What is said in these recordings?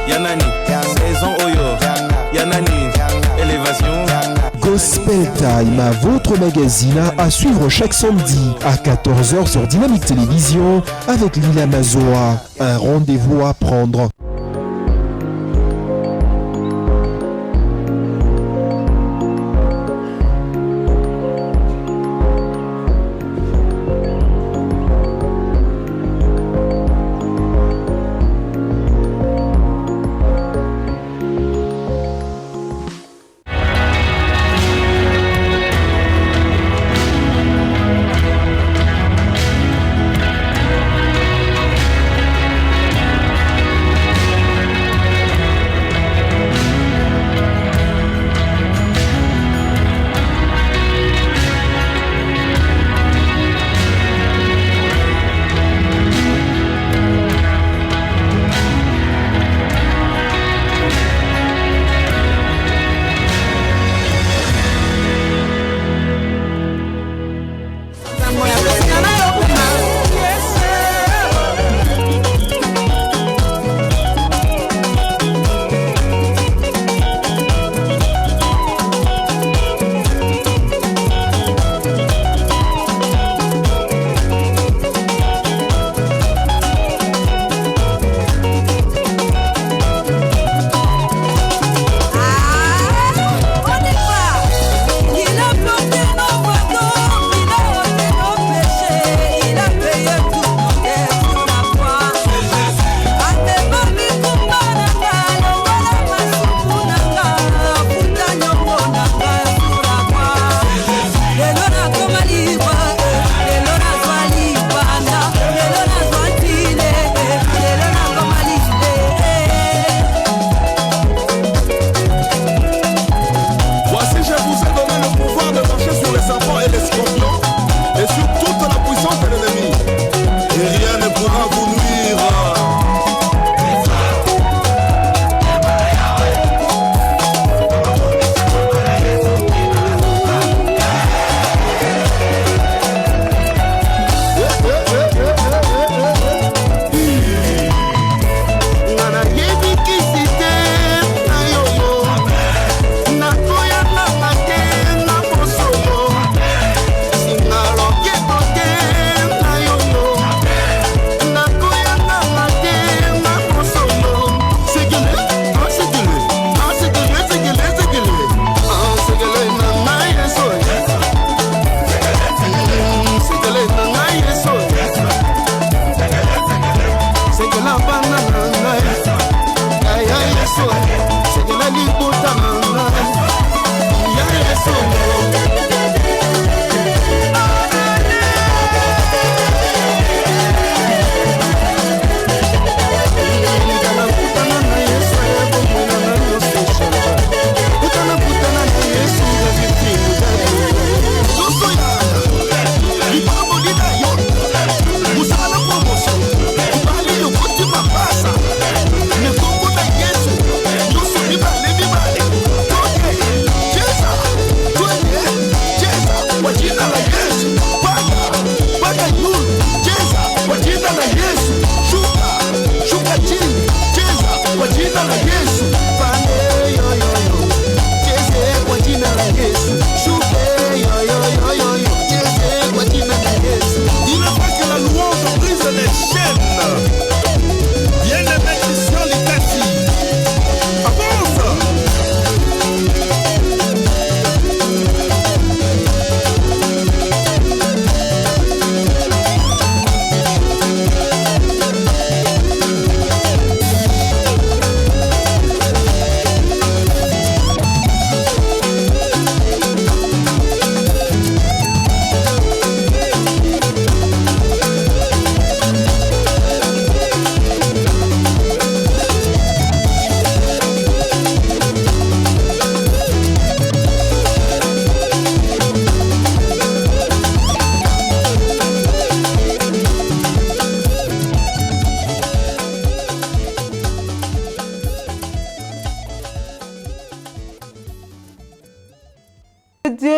Yanani, saison Oyo, Yanani, élévation. Gospel Time, votre magazine à suivre chaque samedi à 14h sur Dynamique Télévision avec Lila Mazoa. Un rendez-vous à prendre.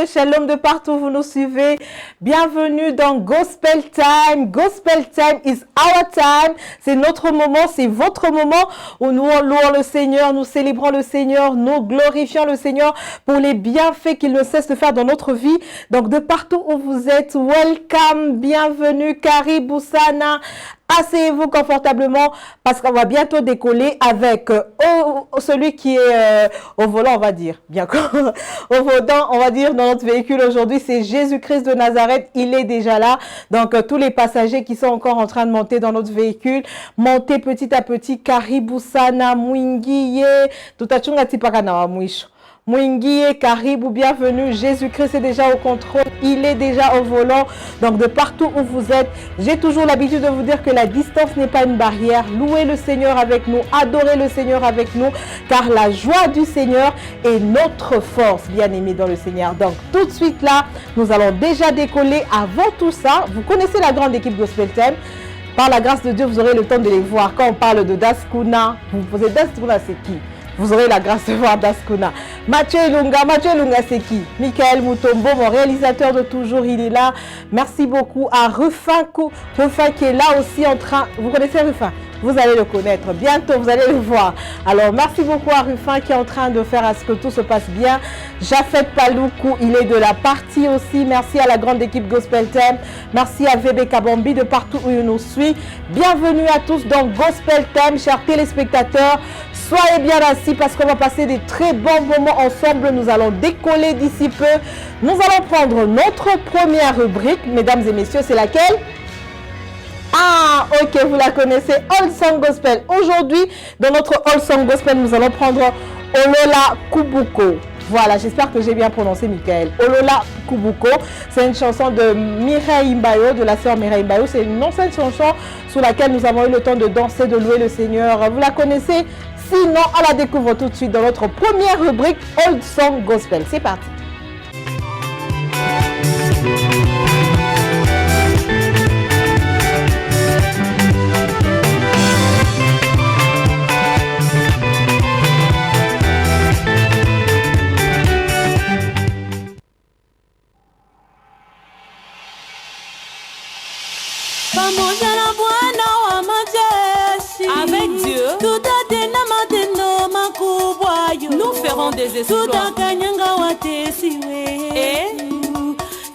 shalom de partout où vous nous suivez. Bienvenue dans Gospel Time. Gospel Time is our time. C'est notre moment, c'est votre moment où nous louons le Seigneur, nous célébrons le Seigneur, nous glorifions le Seigneur pour les bienfaits qu'il ne cesse de faire dans notre vie. Donc de partout où vous êtes, welcome, bienvenue, Karibu Sana. Asseyez-vous confortablement parce qu'on va bientôt décoller avec celui qui est au volant, on va dire. Bien au volant, on va dire, dans notre véhicule aujourd'hui, c'est Jésus-Christ de Nazareth. Il est déjà là. Donc, tous les passagers qui sont encore en train de monter dans notre véhicule, montez petit à petit. Karibu sana, mwingiye, tutachunga tipaka na wa mwisho. Mwingiye, Karibu, bienvenue. Jésus-Christ est déjà au contrôle. Il est déjà au volant. Donc, de partout où vous êtes, j'ai toujours l'habitude de vous dire que la distance n'est pas une barrière. Louez le Seigneur avec nous. Adorez le Seigneur avec nous. Car la joie du Seigneur est notre force, bien-aimés dans le Seigneur. Donc, tout de suite là, nous allons déjà décoller. Avant tout ça, vous connaissez la grande équipe Gospel Time. Par la grâce de Dieu, vous aurez le temps de les voir. Quand on parle de Daskuna, vous vous posez Daskuna, c'est qui? Vous aurez la grâce de voir Daskuna. Mathieu Ilunga c'est qui? Michael Mutombo, mon réalisateur de toujours, il est là. Merci beaucoup à Rufin qui est là aussi en train... Vous connaissez Rufin? Vous allez le connaître. Bientôt, vous allez le voir. Alors, merci beaucoup à Rufin qui est en train de faire à ce que tout se passe bien. Jafet Paloukou, il est de la partie aussi. Merci à la grande équipe Gospel Time. Merci à VB Kabambi de partout où il nous suit. Bienvenue à tous dans Gospel Time, chers téléspectateurs. Soyez bien assis parce qu'on va passer des très bons moments ensemble. Nous allons décoller d'ici peu. Nous allons prendre notre première rubrique. Mesdames et messieurs, c'est laquelle? Ah, ok, vous la connaissez, All Song Gospel. Aujourd'hui, dans notre All Song Gospel, nous allons prendre Olola Kubuko. Voilà, j'espère que j'ai bien prononcé, Michael. Olola Kubuko, c'est une chanson de Mireille Mbayo, de la sœur Mireille Mbayo. C'est une ancienne chanson sur laquelle nous avons eu le temps de danser, de louer le Seigneur. Vous la connaissez? Sinon, on la découvre tout de suite dans notre première rubrique Old Song Gospel. C'est parti. Avec Dieu, nous ferons des exploits.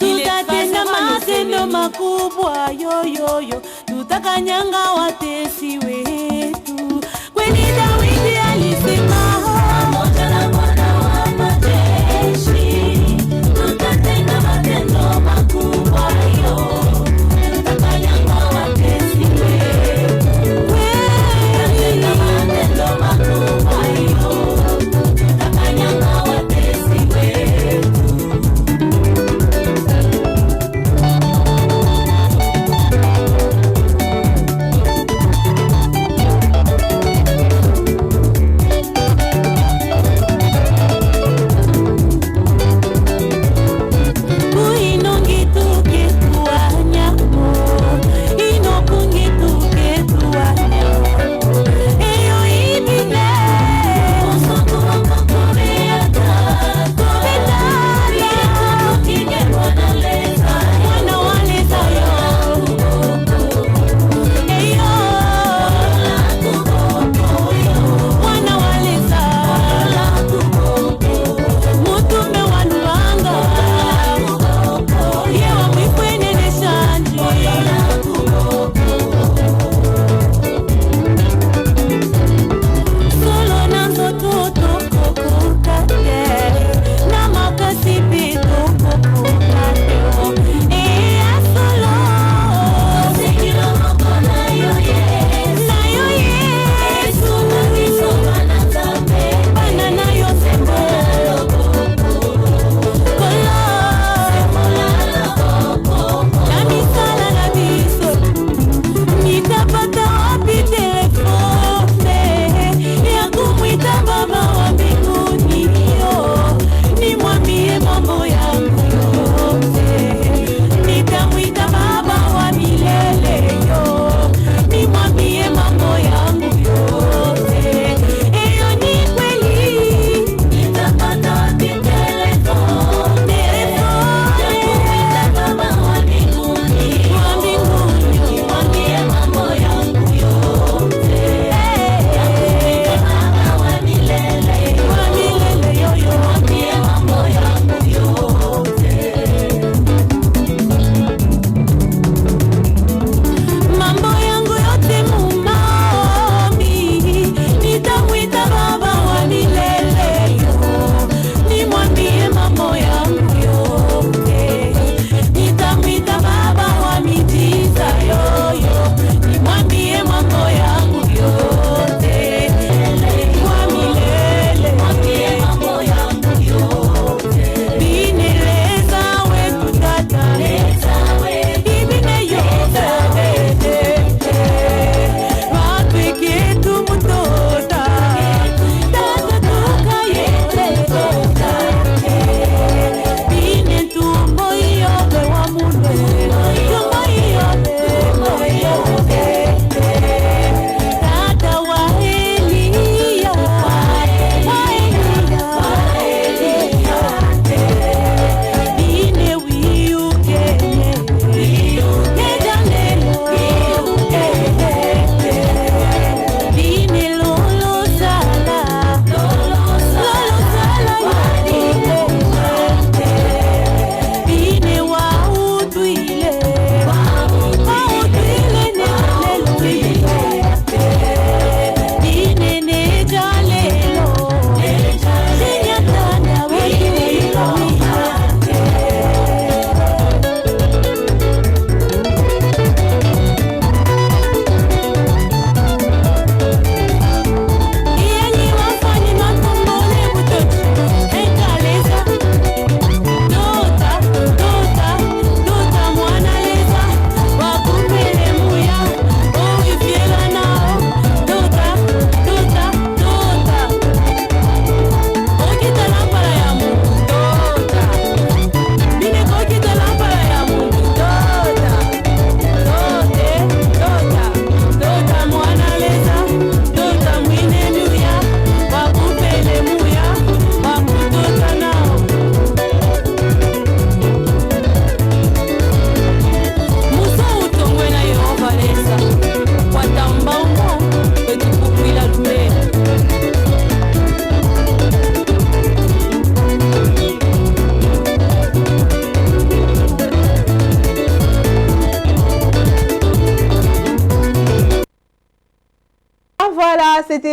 Et il effacera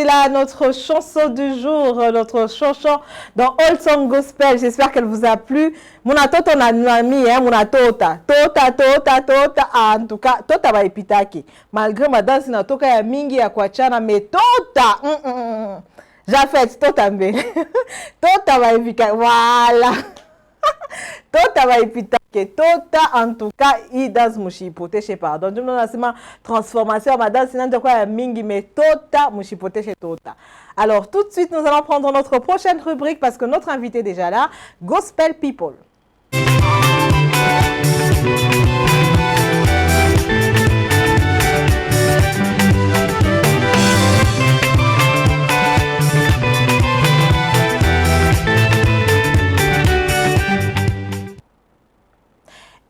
là notre chanson du jour, notre chanson dans Old Song Gospel. J'espère qu'elle vous a plu. Mona tota on a ami, hein, mona tota. En tout cas, tota va epitaki. Malgré ma danse na toka ya mingi ya kwachana, mais tota. J'affaire tota mbe. Tota va epitaki. Voilà. Tota va epitaki. Tota en tout cas, il danse mushipote chez pardon. Je me donne la transformation ma danse na toka ya mingi, mais tota mushipote chez tota. Alors tout de suite, nous allons prendre notre prochaine rubrique parce que notre invité est déjà là, Gospel People.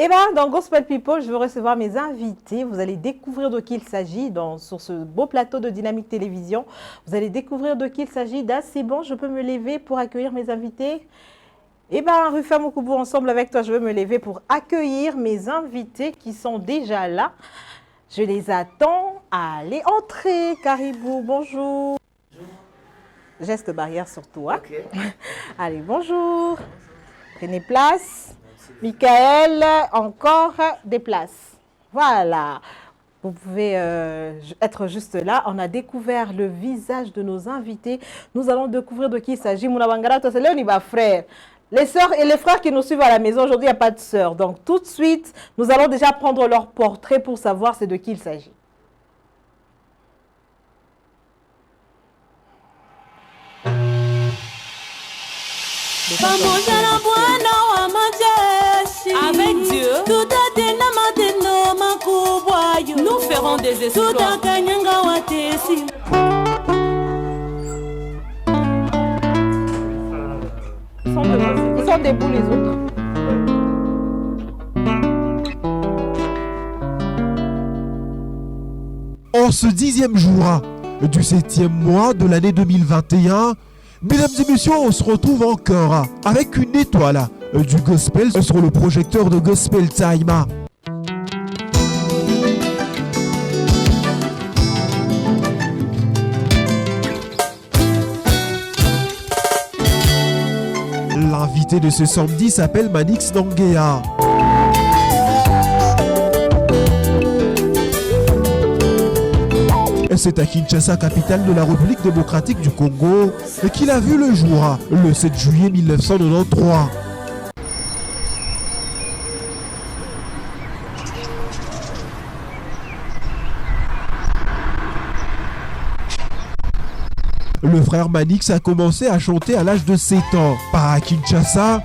Et bien, dans Gospel People, je veux recevoir mes invités. Vous allez découvrir de qui il s'agit sur ce beau plateau de Dynamique Télévision. Vous allez découvrir de qui il s'agit. C'est bon, je peux me lever pour accueillir mes invités. Eh bien, Rufa Mokubu, ensemble avec toi, je veux me lever pour accueillir mes invités qui sont déjà là. Je les attends. Allez, entrez, Caribou, bonjour. Bonjour. Geste barrière sur toi. Okay. Allez, bonjour. Prenez place. Michael, encore des places. Voilà. Vous pouvez être juste là. On a découvert le visage de nos invités. Nous allons découvrir de qui il s'agit. Mounabangara, c'est Léoniba frère. Les sœurs et les frères qui nous suivent à la maison, aujourd'hui, il n'y a pas de sœurs. Donc, tout de suite, nous allons déjà prendre leur portrait pour savoir c'est de qui il s'agit. Avec Dieu, nous ferons des exploits. Ils sont debout les autres. En ce 10e jour du 7e mois de l'année 2021, mesdames et messieurs, on se retrouve encore avec une étoile du gospel sur le projecteur de Gospel Time. L'invité de ce samedi s'appelle Manix Nangea. C'est à Kinshasa, capitale de la République démocratique du Congo, qu'il a vu le jour le 7 juillet 1993. Le frère Manix a commencé à chanter à l'âge de 7 ans, pas à Kinshasa,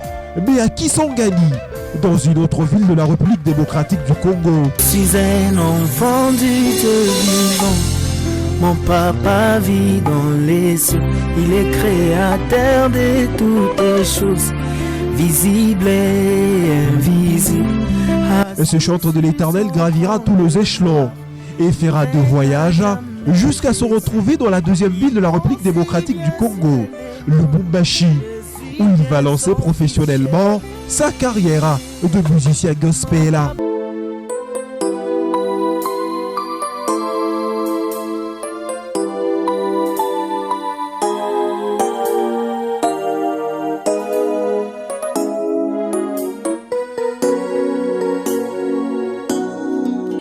mais à Kisangani, dans une autre ville de la République démocratique du Congo. Je suis un enfant du Dieu vivant. Mon papa vit dans les cieux, il est créateur de toutes choses, visibles et invisibles. Ce chantre de l'Éternel gravira tous les échelons et fera 2 voyages jusqu'à se retrouver dans la 2e ville de la République démocratique du Congo, Lubumbashi, où il va lancer professionnellement sa carrière de musicien gospel.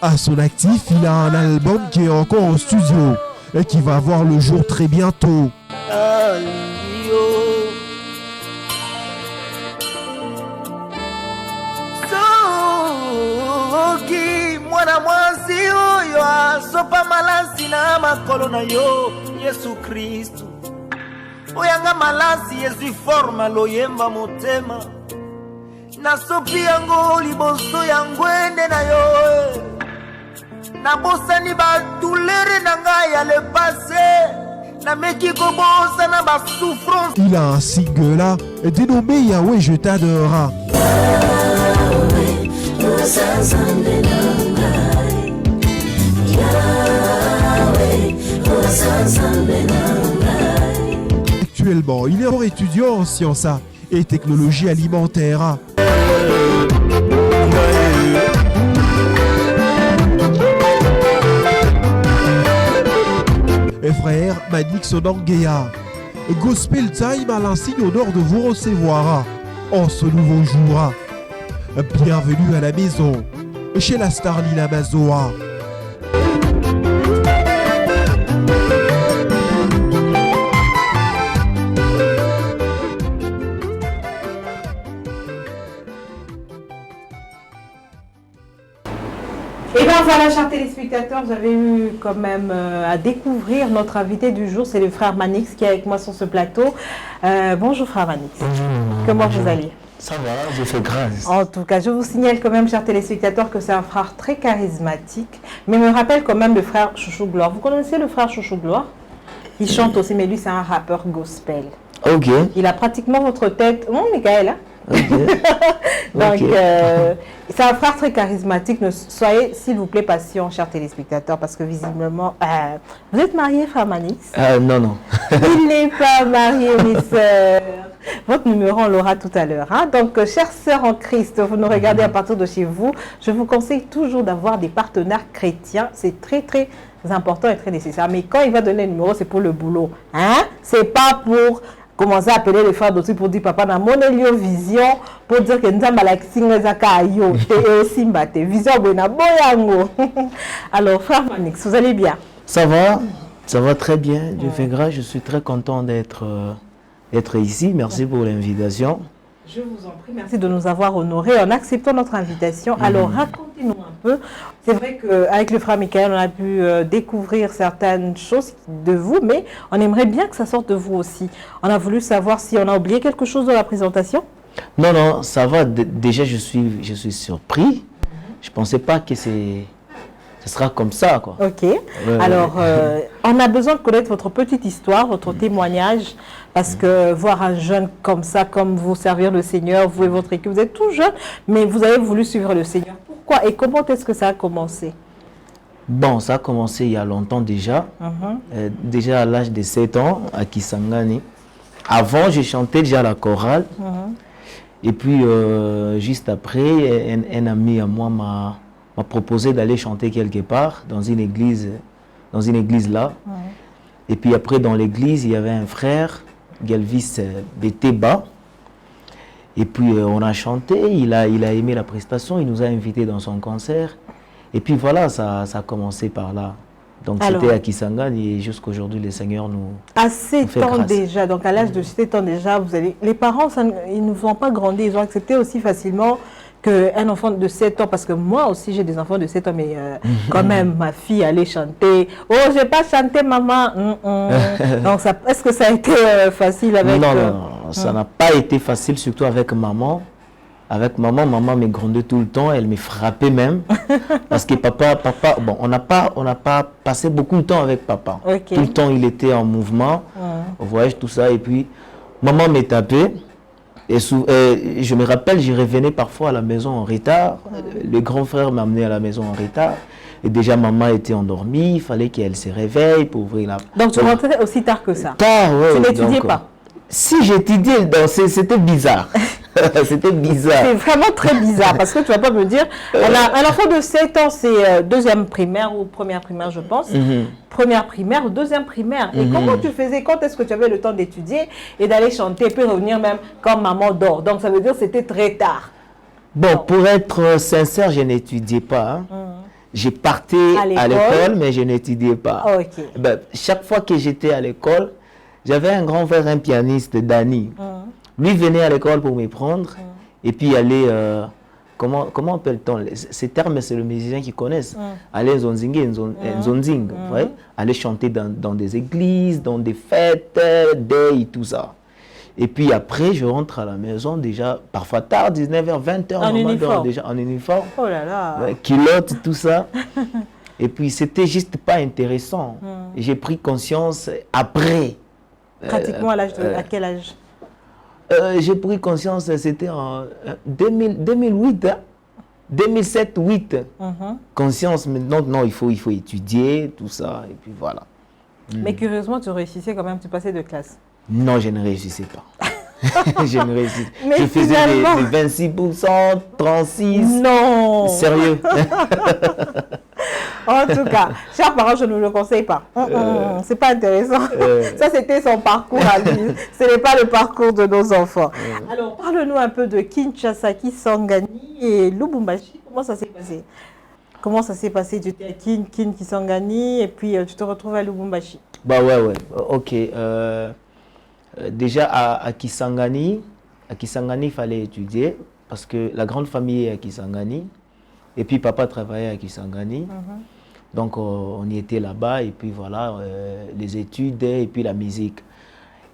À son actif, il a un album qui est encore en studio et qui va voir le jour très bientôt. Il a un single là dénommé Yahweh je t'adore. Actuellement, il est encore étudiant en sciences et technologie alimentaire. frère Manix Onanguea. Gospel Time a l'insigne honneur de vous recevoir en ce nouveau jour. Bienvenue à la maison, chez la star Lila Mazoa. Et bien voilà, chers téléspectateurs, vous avez eu quand même à découvrir notre invité du jour, c'est le frère Manix qui est avec moi sur ce plateau. Bonjour frère Manix. Bonjour. Comment vous allez? Ça va, je fais grâce. En tout cas, je vous signale quand même, chers téléspectateurs, que c'est un frère très charismatique, mais me rappelle quand même le frère Chouchou Gloire. Vous connaissez le frère Chouchou Gloire? Il chante aussi, mais lui c'est un rappeur gospel. Ok. Il a pratiquement votre tête. Oh, Michael, hein? Ok. Donc, Ok. c'est un frère très charismatique. Soyez, s'il vous plaît, patients, chers téléspectateurs, parce que visiblement, vous êtes marié, frère Manix? Non, non. Il n'est pas marié, mes sœurs. Votre numéro, on l'aura tout à l'heure. Hein? Donc, chères sœurs en Christ, vous nous regardez à partir de chez vous. Je vous conseille toujours d'avoir des partenaires chrétiens. C'est très, très important et très nécessaire. Mais quand il va donner le numéro, c'est pour le boulot. Hein? C'est pas pour commencer à appeler les frères d'autres pour dire papa na mon vision pour dire que nous avons la vision buena boyango. Alors frère Manix, vous allez bien? Ça va très bien. Dieu fait grâce. Je suis très content d'être ici. Merci pour l'invitation. Je vous en prie, merci de nous avoir honorés en acceptant notre invitation. Alors, racontez-nous un peu. C'est vrai qu'avec le frère Michael, on a pu découvrir certaines choses de vous, mais on aimerait bien que ça sorte de vous aussi. On a voulu savoir si on a oublié quelque chose de la présentation. Non, non, ça va. Déjà, je suis surpris. Je ne pensais pas que ce sera comme ça, quoi. Ok. Alors, on a besoin de connaître votre petite histoire, votre témoignage, parce que voir un jeune comme ça, comme vous servir le Seigneur, vous et votre équipe, vous êtes tout jeune, mais vous avez voulu suivre le Seigneur. Pourquoi et comment est-ce que ça a commencé? Bon, ça a commencé il y a longtemps déjà. Déjà à l'âge de 7 ans, à Kisangani. Avant, j'ai chanté déjà à la chorale. Et puis, juste après, un ami à moi m'a proposé d'aller chanter quelque part dans une église là. Et puis après, dans l'église, il y avait un frère, Galvis Beteba. Et puis on a chanté, il a aimé la prestation, il nous a invités dans son concert. Et puis voilà, ça a commencé par là. Donc c'était à Kisangani et jusqu'aujourd'hui, le Seigneur nous à 7 ans grâce. déjà, donc à l'âge de 7 ans déjà, les parents, ils ne vont pas grandir, ils ont accepté aussi facilement qu'un enfant de 7 ans, parce que moi aussi j'ai des enfants de 7 ans, mais quand même ma fille allait chanter. Oh, j'ai pas chanté maman. Donc est-ce que ça a été facile avec... Non, ça n'a pas été facile, surtout avec maman. Avec maman me grondait tout le temps, elle me frappait même. Parce que papa, bon, on n'a pas passé beaucoup de temps avec papa. Okay. Tout le temps il était en mouvement, au voyage, tout ça, et puis maman me tapait. Et je me rappelle, je revenais parfois à la maison en retard. Le grand frère m'a amené à la maison en retard. Et déjà, maman était endormie. Il fallait qu'elle se réveille pour ouvrir la... Donc, tu rentrais aussi tard que ça? Tard, oui. Tu n'étudiais pas? Si j'étudiais, c'était bizarre. C'était bizarre. C'est vraiment très bizarre parce que tu ne vas pas me dire... Un enfant de 7 ans, c'est deuxième primaire ou première primaire, je pense. Première primaire ou deuxième primaire. Et comment tu faisais? Quand est-ce que tu avais le temps d'étudier et d'aller chanter et puis revenir même quand maman dort? Donc ça veut dire que c'était très tard. Bon, pour être sincère, je n'étudiais pas. J'ai parti à l'école, mais je n'étudiais pas. Okay. Ben, chaque fois que j'étais à l'école, j'avais un grand frère, un pianiste, Dani. Lui venait à l'école pour me prendre et puis aller... Comment appelle-t-on ces termes? C'est le musicien qui connaissent. Aller Nzonzing, aller chanter dans des églises, dans des fêtes, day, tout ça. Et puis après, je rentre à la maison déjà, parfois tard, 19h, 20h, en uniforme. Déjà en uniforme. Oh là là. Culotte, tout ça. Et puis c'était juste pas intéressant. J'ai pris conscience après. Pratiquement à quel âge? J'ai pris conscience, c'était en 2008, 2007-2008. Conscience, maintenant, non, il faut étudier, tout ça, et puis voilà. Mais curieusement, tu réussissais quand même, tu passais de classe? Non, je ne réussissais pas. Je ne réussissais pas. Mais je faisais finalement... des 26%, 36%. Non. Sérieux. En tout cas, chers parents, je ne le conseille pas. C'est pas intéressant. Ça, c'était son parcours à lui. Ce n'est pas le parcours de nos enfants. Alors, parle-nous un peu de Kinshasa, Kisangani et Lubumbashi. Comment ça s'est passé? Comment ça s'est passé? Tu étais à Kisangani et puis tu te retrouves à Lubumbashi. Bah ouais. Ok. Déjà à Kisangani, il fallait étudier parce que la grande famille est à Kisangani. Et puis papa travaillait à Kisangani. Donc on y était là-bas et puis voilà, les études et puis la musique.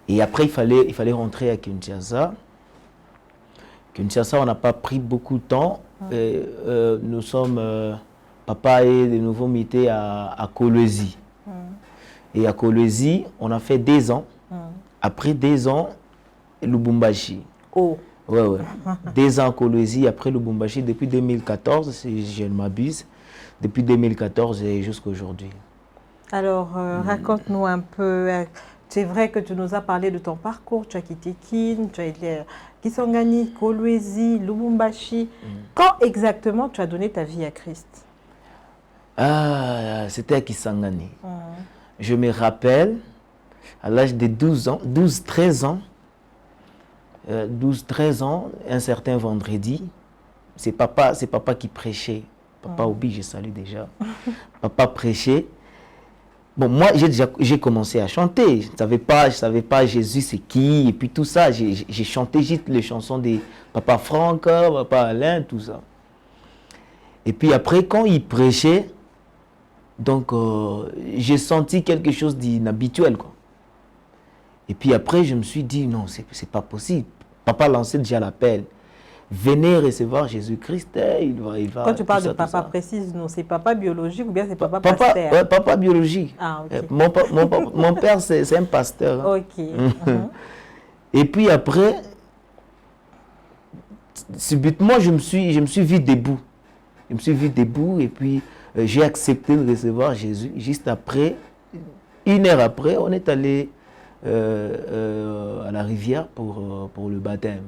Et après il fallait rentrer à Kinshasa. Kinshasa, on n'a pas pris beaucoup de temps. Nous sommes, papa est de nouveau muté à Kolwezi. Et à Kolwezi, on a fait 2 ans. Après 2 ans, Lubumbashi. Oh. Ouais. 2 ans à Kolwezi, après Lubumbashi, depuis 2014, si je ne m'abuse. Depuis 2014 et jusqu'à aujourd'hui. Alors, raconte-nous un peu. C'est vrai que tu nous as parlé de ton parcours. Tu as quitté Kin, tu as été à Kisangani, Kolwezi, Lubumbashi. Quand exactement tu as donné ta vie à Christ? C'était à Kisangani. Je me rappelle, à l'âge de 13 ans, un certain vendredi, c'est papa qui prêchait. Papa Obi, je salue déjà. Papa prêchait. Bon, moi, j'ai commencé à chanter. Je ne savais pas Jésus c'est qui, et puis tout ça. J'ai chanté juste les chansons de Papa Franck, Papa Alain, tout ça. Et puis après, quand il prêchait, donc j'ai senti quelque chose d'inhabituel, quoi. Et puis après, je me suis dit, non, c'est pas possible. Papa lançait déjà l'appel. Venez recevoir Jésus-Christ, il va. Quand tu parles de papa, précise, non, c'est papa biologique ou bien c'est papa pasteur? Ouais, papa biologique. Ah, ok. Mon père, c'est un pasteur. Hein. Ok. Et puis après, subitement, je me suis vu debout. Je me suis vu debout et puis j'ai accepté de recevoir Jésus. Juste après, 1 heure après, on est allé à la rivière pour le baptême.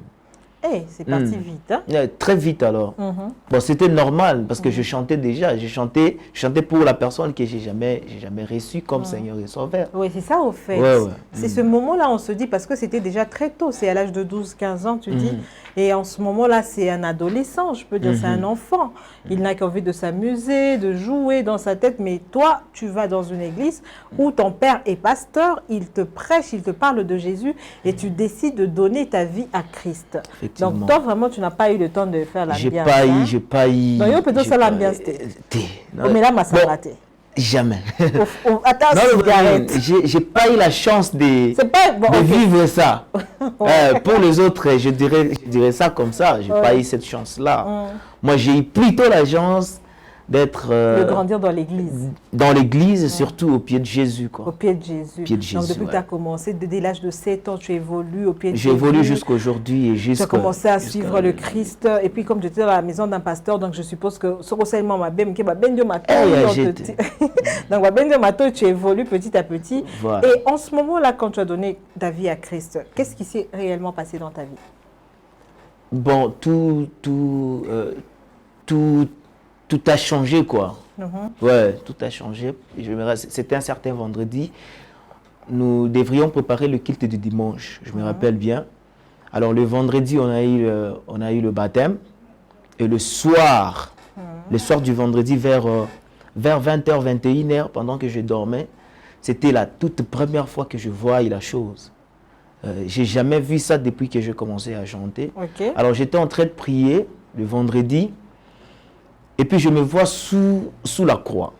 C'est parti vite. Hein? Très vite alors. Bon, c'était normal parce que je chantais déjà. Je chantais pour la personne que j'ai jamais reçue comme Seigneur et Sauveur. Oui, c'est ça au fait. Ouais. C'est ce moment-là, on se dit, parce que c'était déjà très tôt. C'est à l'âge de 12-15 ans, tu dis. Et en ce moment-là, c'est un adolescent, je peux dire, c'est un enfant. Il n'a qu'envie de s'amuser, de jouer dans sa tête. Mais toi, tu vas dans une église où ton père est pasteur, il te prêche, il te parle de Jésus et tu décides de donner ta vie à Christ. Donc toi, vraiment, tu n'as pas eu le temps de faire l'ambiance. J'ai pas eu. Non, il y a peut-être ça l'ambiance. Mais là, ma soeur raté. Jamais. Attends, cigarette. J'ai pas eu la chance de vivre ça. Pour les autres, je dirais ça comme ça. J'ai pas eu cette chance-là. Moi, j'ai eu plutôt la chance d'être... de grandir dans l'église. Dans l'église, surtout au pied de Jésus. Quoi. Au pied de Jésus. Donc, depuis que tu as commencé, dès l'âge de 7 ans, tu évolues au pied de Jésus. J'ai évolué jusqu'à aujourd'hui. Tu as commencé à suivre le Christ. Et puis, comme tu étais dans la maison d'un pasteur, donc je suppose que ce conseillement m'a bien donc, tu évolues petit à petit. Voilà. Et en ce moment-là, quand tu as donné ta vie à Christ, qu'est-ce qui s'est réellement passé dans ta vie? Bon, tout a changé, quoi. Ouais, tout a changé. C'était un certain vendredi. Nous devrions préparer le culte du dimanche, je me rappelle bien. Alors, le vendredi, on a eu le baptême. Et le soir du vendredi, vers 20h, 21h, pendant que je dormais, c'était la toute première fois que je voyais la chose. J'ai jamais vu ça depuis que j'ai commencé à chanter. Okay. Alors, j'étais en train de prier le vendredi. Et puis je me vois sous la croix.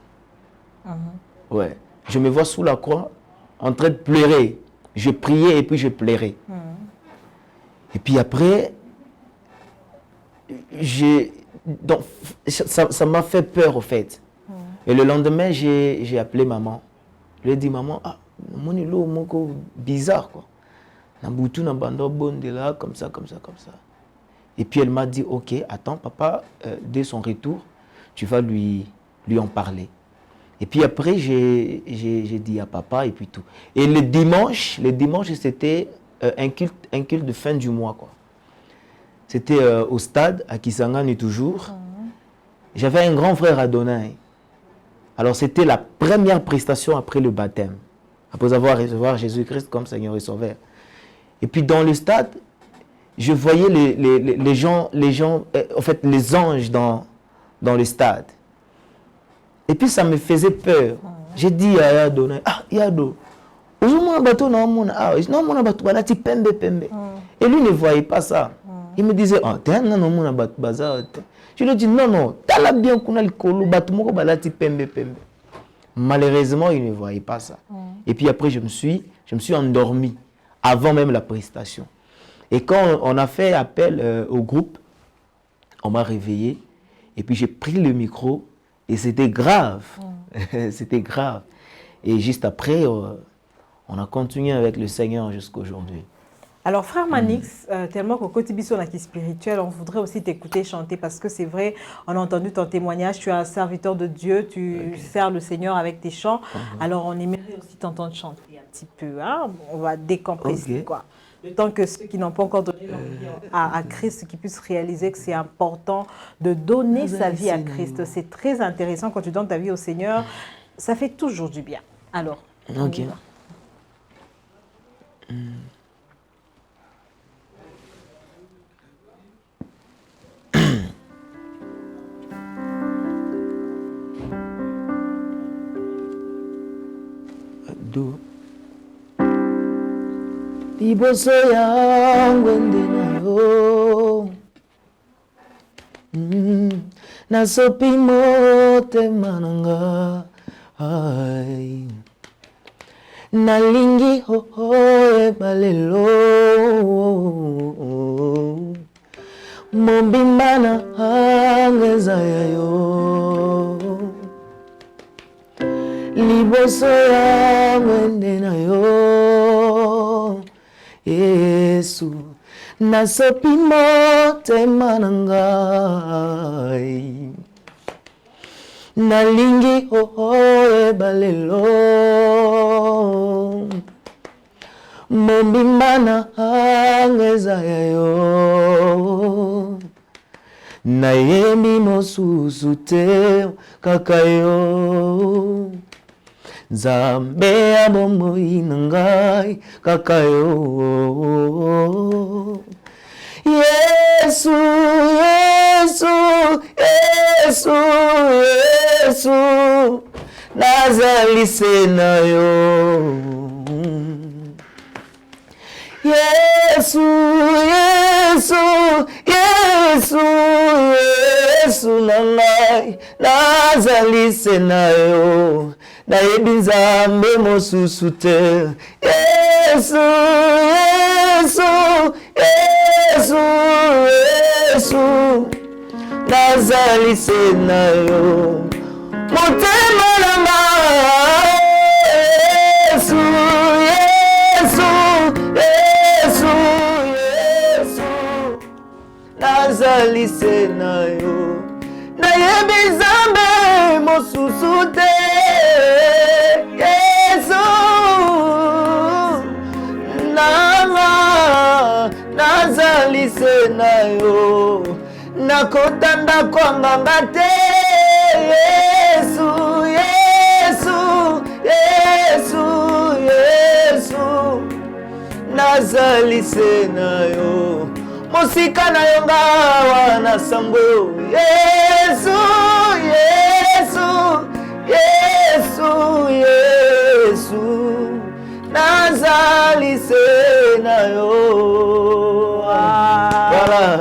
Ouais. Je me vois sous la croix en train de pleurer. Je priais et puis je pleurais. Et puis après, donc, ça m'a fait peur au fait. Et le lendemain, j'ai appelé maman. Je lui ai dit, maman, mon îlot, mon corps bizarre quoi. Namboutou, nambando, bon de là, comme ça. Et puis elle m'a dit, ok, attends papa, dès son retour, tu vas lui en parler. Et puis après, j'ai dit à papa et puis tout. Et le dimanche c'était un culte de fin du mois, quoi. C'était au stade, à Kisangani toujours. J'avais un grand frère Adonai. Alors, c'était la première prestation après le baptême, après avoir recevoir Jésus-Christ comme Seigneur et Sauveur. Et puis, dans le stade, je voyais les gens, en fait, les anges dans le stade. Et puis, ça me faisait peur. J'ai dit à Yado, Yado, et lui ne voyait pas ça. Il me disait, je lui dis, non, malheureusement, il ne voyait pas ça. Et puis après, je me suis endormi avant même la prestation. Et quand on a fait appel au groupe, on m'a réveillé. Et puis j'ai pris le micro et c'était grave. C'était grave. Et juste après, on a continué avec le Seigneur jusqu'à aujourd'hui. Alors, frère Manix, tellement qu'au côté qui spirituel, on voudrait aussi t'écouter chanter parce que c'est vrai, on a entendu ton témoignage, tu es un serviteur de Dieu, tu sers le Seigneur avec tes chants. Alors, on aimerait aussi t'entendre chanter un petit peu. Hein? On va décompresser, quoi. Le temps que ceux qui n'ont pas encore donné leur vie à Christ, qu'ils puissent réaliser que c'est important de donner sa vie à Christ. C'est très intéressant quand tu donnes ta vie au Seigneur. Ça fait toujours du bien. Alors, on y va. Liboso yangu ende nayo nasopi motema nanga nalingi hoho ebalelo mobimba na hanga eza yayo liboso yangu ende nayo Yesu nasopi motema na ngai nalingi hoho ebalelo mobimba na hanga eza yayo nayembi mosusu te kaka yo Nzambe ya bomoi na ngai kaka yo Yesu, Yesu, Yesu, Yesu nazali se na yo Yesu, Yesu, Yesu, Yesu na ngai nazali se na yo nayebi Nzambe mosusu te Yesu, Yesu, Yesu, Yesu nazali se na yo motema na ngai Yesu, Yesu, Yesu, Yesu nazali se na yo nayebi Nzambe mosusu te Yesu nazali se na yo nakotanda kwa nganga te Yesu, Yesu, Yesu, Yesu nazali se na yo mosika na yo ngawa na sango Yesu, Yesu, Yesu, Yesu nazali se na yo. Voilà.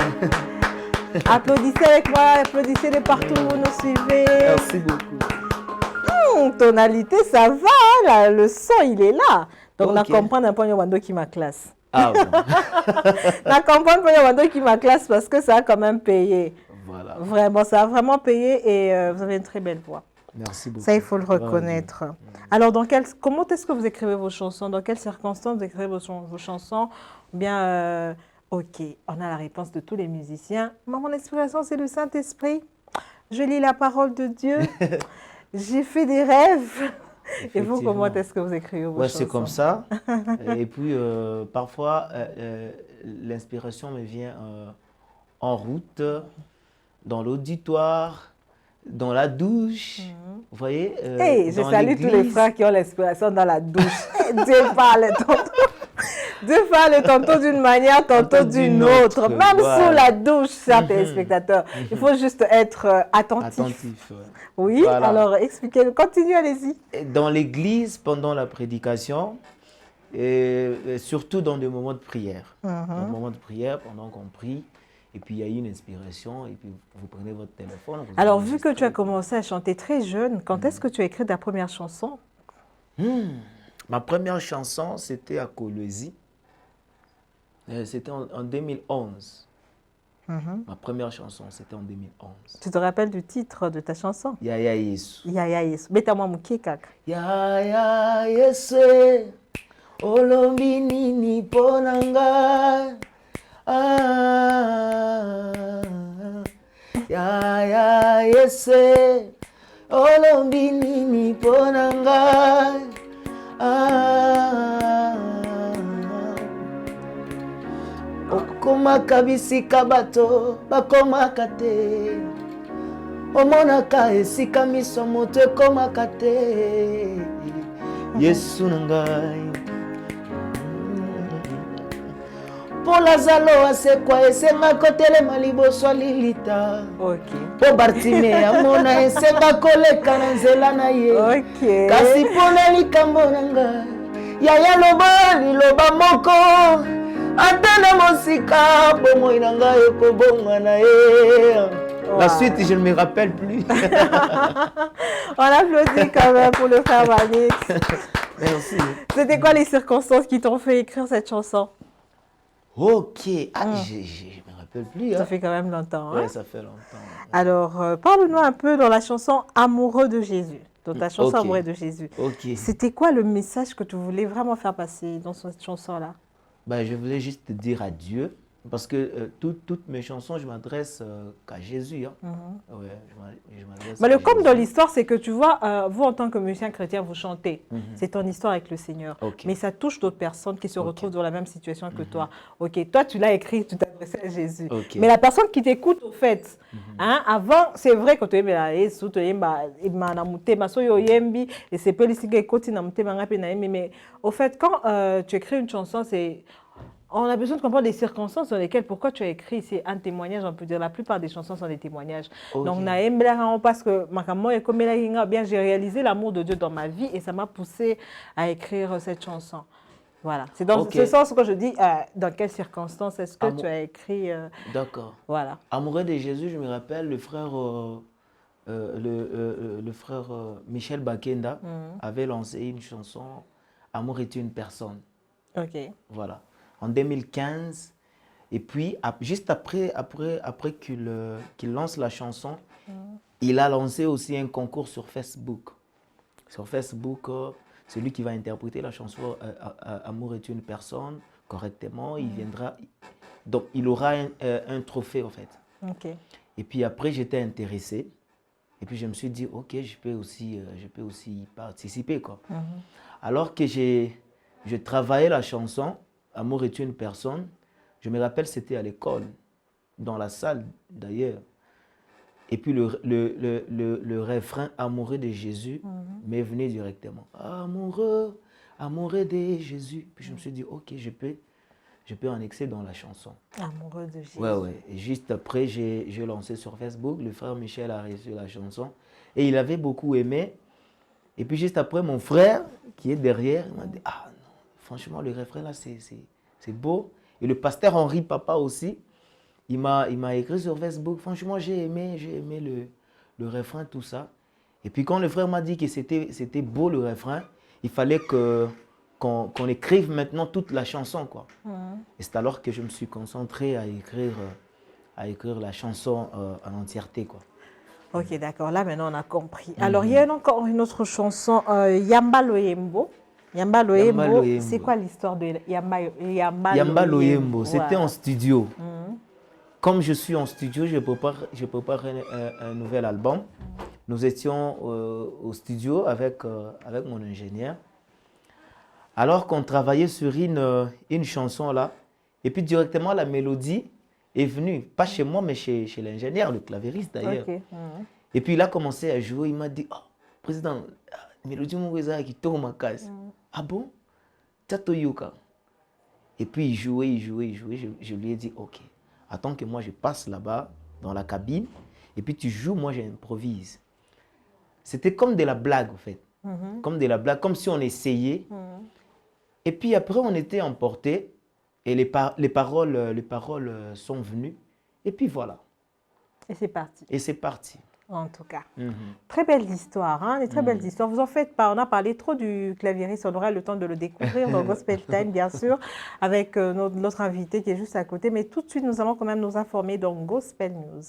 Applaudissez avec moi, applaudissez de partout où vous nous suivez. Merci beaucoup. Tonalité, ça va, là, le son, il est là. Donc, Ok. on comprend un peu Wando qui ma classe. Ah bon. On comprend un peu Wando qui ma classe parce que ça a quand même payé. Voilà. Vraiment, ça a vraiment payé et vous avez une très belle voix. Merci beaucoup. Ça, il faut le reconnaître. Alors, comment est-ce que vous écrivez vos chansons? Dans quelles circonstances vous écrivez vos chansons? Ou bien, ok, on a la réponse de tous les musiciens. Moi, mon inspiration, c'est le Saint-Esprit. Je lis la parole de Dieu. J'ai fait des rêves. Et vous, comment est-ce que vous écrivez vos chansons? C'est comme ça. Et puis, parfois, l'inspiration me vient en route, dans l'auditoire, dans la douche, vous voyez. Hey, je dans salue tous les l'église. frères qui ont l'inspiration dans la douche. Dieu parle tantôt. Dieu parle tantôt d'une manière, tantôt d'une autre. Même voilà. sous la douche, chers téléspectateurs. Il faut juste être attentif. Attentif. Ouais. Oui, Voilà. alors expliquez-le. Continue, allez-y. Et dans l'église, pendant la prédication, et surtout dans des moments de prière. Dans des moments de prière, pendant qu'on prie, et puis il y a une inspiration, et puis vous prenez votre téléphone. vous Alors, vu que tu enregistrez. as commencé à chanter très jeune, quand est-ce que tu as écrit ta première chanson? Ma première chanson, c'était à Kolwezi. C'était en 2011. Ma première chanson, c'était en 2011. Tu te rappelles du titre de ta chanson? Yaya Yesu. Yaya Yesu. Beta-moi mouké kaka. Yaya Yesu, olombi nini ponanga. Yaya Yesu, olombi nini ponanga. Okomaka bisika bato bakomaka te, omonaka esika miso moto ekomaka te. Yesu na ngai mpo lazalo asekwa esenga kotelema liboso ya lilita, Ok. mpo Bartime amona esenga koleka na nzela na ye. Ok. Kasi mpona likambo na ngai yaya loba liloba moko ata na mosika bomoi na ngai ekobonga na ye. La suite, je ne me rappelle plus. On applaudit quand même pour le frère Manix. Merci. C'était quoi les circonstances qui t'ont fait écrire cette chanson? Ok. Ah, je me rappelle plus. Ça Hein. fait quand même longtemps. Ouais, Hein? ça fait longtemps. Alors, parle-nous un peu dans la chanson Amoureux de Jésus. Dans ta chanson Ok. Amoureux de Jésus. Ok. C'était quoi le message que tu voulais vraiment faire passer dans cette chanson-là? Ben, je voulais juste te dire adieu. Parce que toutes mes chansons, je m'adresse qu'à Jésus. Hein. Ouais, je m'adresse Mais à le comme Jésus. dans l'histoire, c'est que tu vois, vous en tant que musicien chrétien, vous chantez. C'est ton histoire avec le Seigneur. Ok. Mais ça touche d'autres personnes qui se Ok. retrouvent dans la même situation que toi. Ok, toi tu l'as écrit, tu t'adressais à Jésus. Ok. Mais la personne qui t'écoute, au fait, hein, avant, c'est vrai que tu es là, et c'est peu mais au fait, quand tu écris une chanson, c'est. On a besoin de comprendre les circonstances dans lesquelles, pourquoi tu as écrit, c'est un témoignage, on peut dire. La plupart des chansons sont des témoignages. Ok. Donc, parce que bien, j'ai réalisé l'amour de Dieu dans ma vie et ça m'a poussé à écrire cette chanson. Voilà. C'est dans Ok. ce sens que je dis, dans quelles circonstances est-ce que Amour. tu as écrit. D'accord. Voilà. Amoureux de Jésus, je me rappelle le frère, le frère Michel Bakenda avait lancé une chanson Amour est une personne. Ok. Voilà. En 2015. Et puis, juste après qu'il lance la chanson, il a lancé aussi un concours sur Facebook. Sur Facebook, celui qui va interpréter la chanson Amour est une personne correctement, il viendra. Donc, il aura un trophée, en fait. Ok. Et puis après, j'étais intéressé. Et puis, je me suis dit, OK, je peux aussi y participer, quoi. Alors que je travaillais la chanson, Amour est une personne, je me rappelle, c'était à l'école, dans la salle d'ailleurs. Et puis le refrain Amoureux de Jésus m'est venu directement. Amoureux, amoureux de Jésus. Puis je me suis dit, OK, je peux annexer dans la chanson. Amoureux de Jésus. Ouais. Et juste après, j'ai lancé sur Facebook. Le frère Michel a reçu la chanson. Et il avait beaucoup aimé. Et puis juste après, mon frère, qui est derrière, il m'a dit, ah non, franchement, le refrain là, c'est beau. Et le pasteur Henri Papa aussi, il m'a écrit sur Facebook. Franchement, j'ai aimé le refrain, tout ça. Et puis quand le frère m'a dit que c'était beau le refrain, il fallait qu'on écrive maintenant toute la chanson, quoi. Et c'est alors que je me suis concentré à écrire la chanson en entièreté, quoi. Ok, d'accord. Là, maintenant, on a compris. Alors, il y a encore une autre chanson, Yamba Loyembo. Yamba Loyembo, c'est quoi l'histoire de Yamba Loyembo, c'était voilà. en studio. Comme je suis en studio, je prépare un nouvel album. Nous étions au studio avec mon ingénieur. Alors qu'on travaillait sur une chanson là, et puis directement la mélodie est venue, pas chez moi, mais chez l'ingénieur, le clavieriste d'ailleurs. Okay. Et puis il a commencé à jouer, il m'a dit, oh, président, Mélodie Mouréza qui tourne ma case. Ah bon? Tato Yoka. Et puis il jouait. Je lui ai dit, ok, attends que moi je passe là-bas, dans la cabine, et puis tu joues, moi j'improvise. C'était comme de la blague, en fait. Comme de la blague, comme si on essayait. Et puis après, on était emportés, et les paroles sont venues. Et puis voilà. Et c'est parti. Et c'est parti. En tout cas. Très belle histoire, hein, des très belles histoires. Vous en faites pas, on a parlé trop du clavieriste, on aura le temps de le découvrir dans Gospel Time, bien sûr, avec notre invité qui est juste à côté. Mais tout de suite, nous allons quand même nous informer dans Gospel News.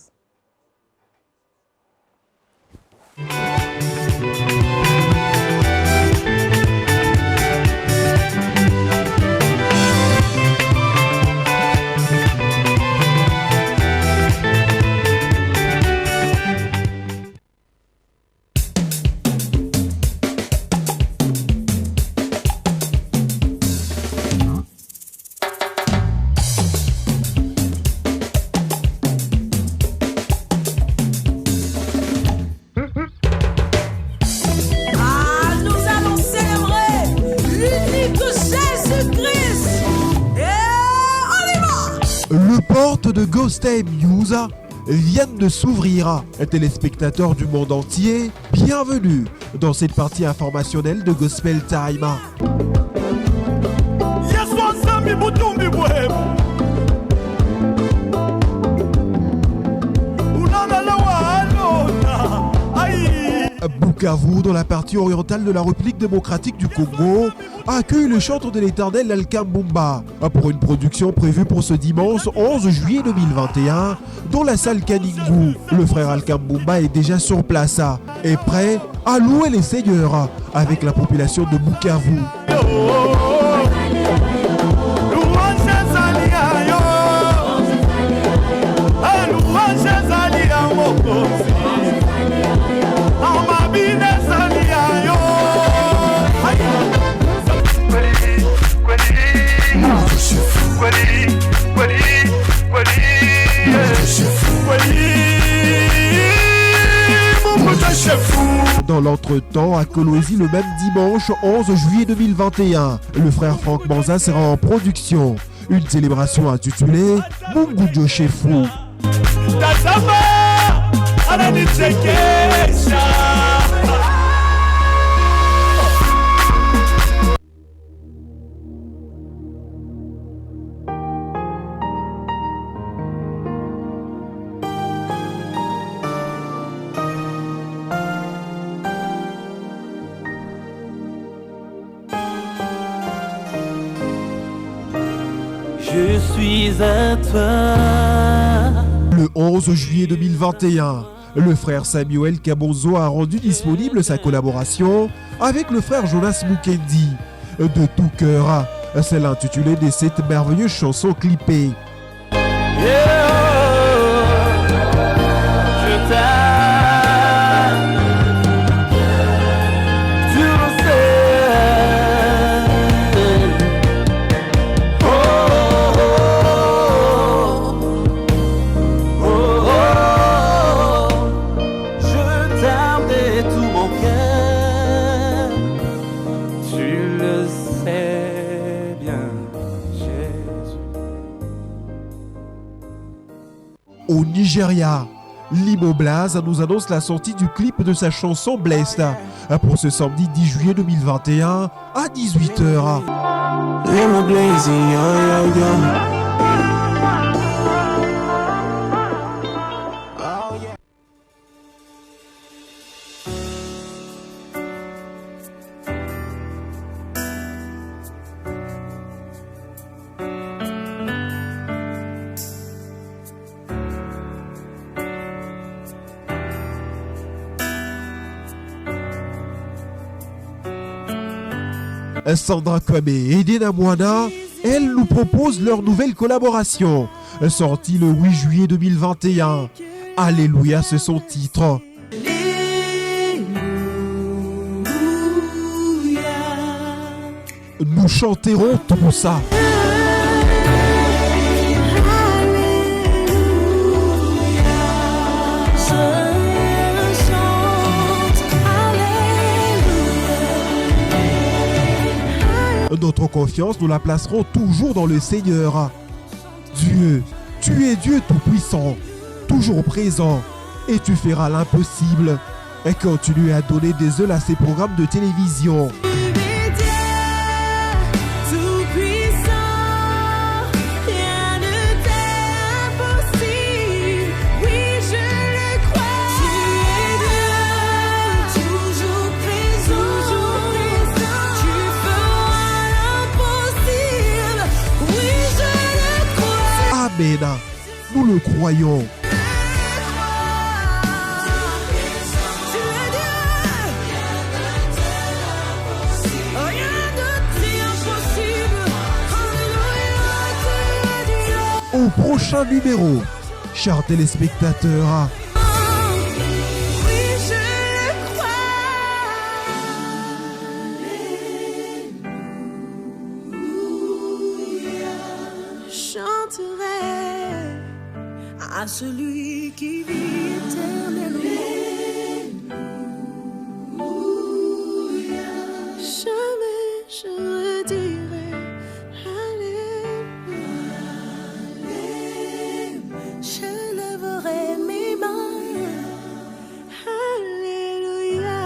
De Ghost Time News viennent de s'ouvrir. Téléspectateurs du monde entier, bienvenue dans cette partie informationnelle de Gospel Time. Bukavu, dans la partie orientale de la République démocratique du Congo, accueille le chantre de l'Éternel Alkambumba pour une production prévue pour ce dimanche 11 juillet 2021 dans la salle Kaningu. Le frère Alkambumba est déjà sur place et prêt à louer les seigneurs avec la population de Bukavu. Dans l'entretemps, à Kolwezi, le même dimanche 11 juillet 2021, le frère Franck Manza sera en production. Une célébration intitulée Mungu Joshefu. Je suis à toi. Le 11 juillet 2021, le frère Samuel Kabonzo a rendu disponible sa collaboration avec le frère Jonas Mukendi. De tout cœur, c'est l'intitulé de cette merveilleuse chanson clippée. Je t'aime, tu le sais. Oh, oh, oh, oh. Je t'aime de tout mon cœur, tu le sais bien, Jésus. Au Nigeria, Limo Blaze nous annonce la sortie du clip de sa chanson Blessed pour ce samedi 10 juillet 2021 à 18h. Limo Blaze, yo, yo, yo. Sandra Kwame et Dena Mwana, elles nous proposent leur nouvelle collaboration, sortie le 8 juillet 2021. Alléluia, c'est son titre. Nous chanterons tout ça. Je Notre confiance, nous la placerons toujours dans le Seigneur. Dieu, tu es Dieu tout-puissant, toujours présent, et tu feras l'impossible. Et continue à donner des œufs à ces programmes de télévision. Amen. Nous le croyons. Au prochain numéro, chers téléspectateurs. À celui qui vit éternellement. Jamais je redirai Alléluia. Je lèverai mes mains. Alléluia.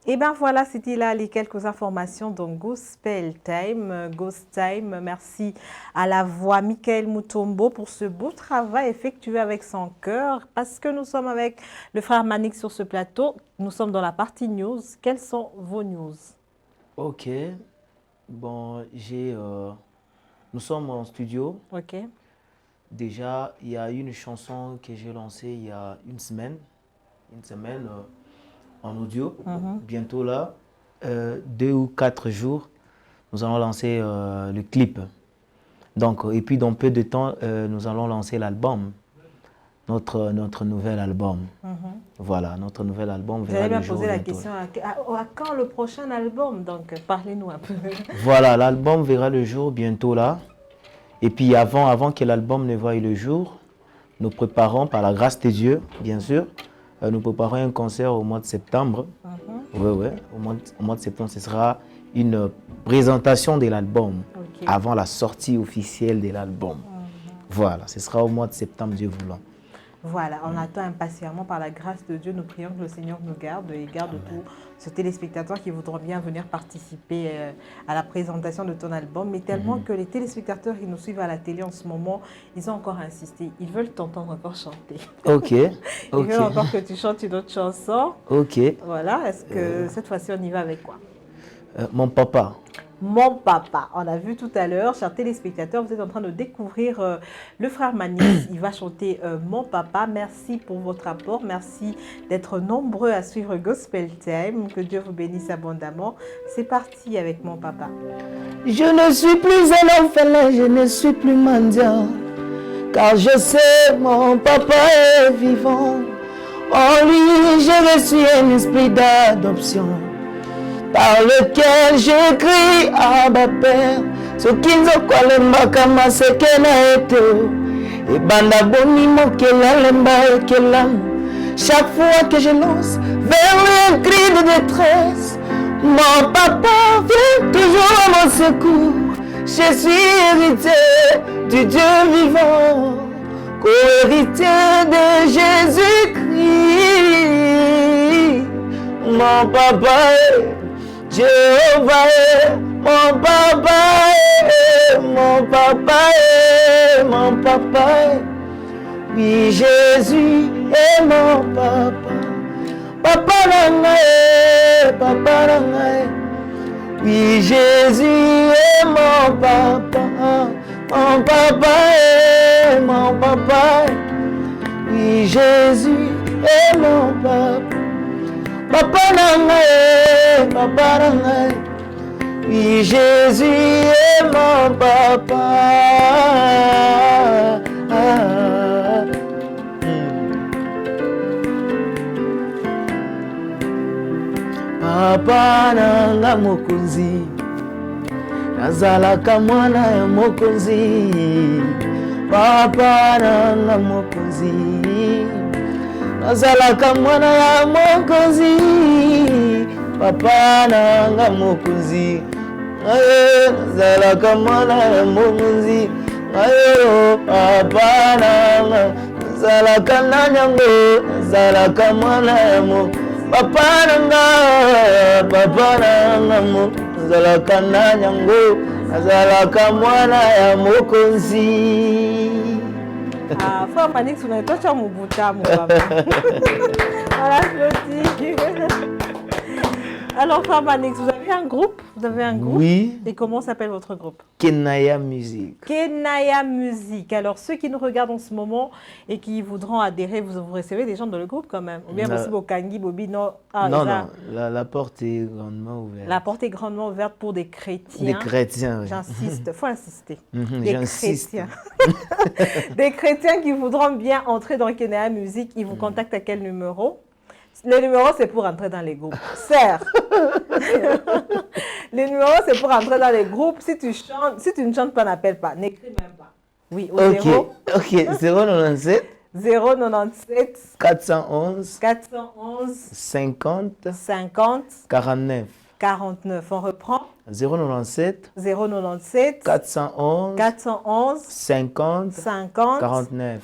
Et bien voilà, c'était là les quelques informations dans Gospel Time. Ghost Time, merci à la voix Michael Mutombo pour ce beau travail effectué avec son cœur. Parce que nous sommes avec le frère Manik sur ce plateau, nous sommes dans la partie news. Quelles sont vos news? Ok, bon, nous sommes en studio. Ok. Déjà, il y a une chanson que j'ai lancée il y a une semaine en audio. Bientôt là, 2 ou 4 jours, nous allons lancer le clip. Donc, et puis dans peu de temps, nous allons lancer l'album, notre nouvel album. Voilà, notre nouvel album verra le jour. Vous allez bien poser la question, à quand le prochain album? Donc, parlez-nous un peu. Voilà, l'album verra le jour bientôt là. Et puis avant que l'album ne voie le jour, nous préparons, par la grâce de Dieu, bien sûr, nous préparons un concert au mois de septembre. Oui, au mois de septembre, ce sera une présentation de l'album avant la sortie officielle de l'album. Voilà, ce sera au mois de septembre, Dieu voulant. Voilà, on attend impatiemment par la grâce de Dieu. Nous prions que le Seigneur nous garde et garde tous ces téléspectateurs qui voudront bien venir participer à la présentation de ton album. Mais tellement que les téléspectateurs qui nous suivent à la télé en ce moment, ils ont encore insisté. Ils veulent t'entendre encore chanter. Ok. Ils veulent encore que tu chantes une autre chanson. Ok. Voilà, est-ce que cette fois-ci on y va avec quoi? Mon papa. Mon papa. On a vu tout à l'heure, chers téléspectateurs, vous êtes en train de découvrir le frère Manis. Il va chanter Mon papa. Merci pour votre apport. Merci d'être nombreux à suivre Gospel Time. Que Dieu vous bénisse abondamment. C'est parti avec Mon papa. Je ne suis plus un orphelin, je ne suis plus mendiant, car je sais mon papa est vivant. En lui, j'ai reçu un esprit d'adoption, par lequel j'écris à ma père. Ce qui nous colle mbakama c'est qu'elle a été. Et banda boni mokela lemba ekela. Chaque fois que je lance vers lui un cri de détresse, mon papa vient toujours à mon secours. Je suis héritier du Dieu vivant, co-héritier de Jésus-Christ. Mon papa est Jéhovah est mon papa est, mon papa est, mon papa est. Oui, Jésus est mon papa. Papa nangae, papa nangae. Oui, Jésus est mon papa. Mon papa est, mon papa est. Oui, Jésus est mon papa. Papa nangae, papa nangae. Oui, Jésus est mon papa. papa nanga mokonzi nazalaka mwana ya mokonzi papa nanga mokonzi nazalaka mwana ya mokonzi papa nanga mokonzi nazalaka mwana ya mokonzi papa nanga nazalaka na nyango nazalaka mwana ya mokonzi papa nanga nazalaka na nyango nazalaka mwana ya mokonzi. Ah, frère Manix, on a toi tu as mon bouta, mon papa. Voilà, alors, frère Manix, vous avez un groupe? Vous avez un groupe? Oui. Et comment s'appelle votre groupe? Kenaya Music. Kenaya Music. Alors, ceux qui nous regardent en ce moment et qui voudront adhérer, vous recevez des gens dans le groupe quand même? Ou bien aussi Bokangi, Bobi, non? Ah, non, la porte est grandement ouverte. La porte est grandement ouverte pour des chrétiens. Des chrétiens, oui. J'insiste, il faut insister. Des chrétiens. Des chrétiens qui voudront bien entrer dans Kenaya Music, ils vous contactent à quel numéro? Le numéro, c'est pour entrer dans les groupes. Serre. Le numéro, c'est pour entrer dans les groupes. Si tu ne chantes pas, n'appelle pas. N'écris même pas. Oui, au 0. Ok, 097. 097. 411. 50. 49. 49. On reprend. 097. 411. 50. 49.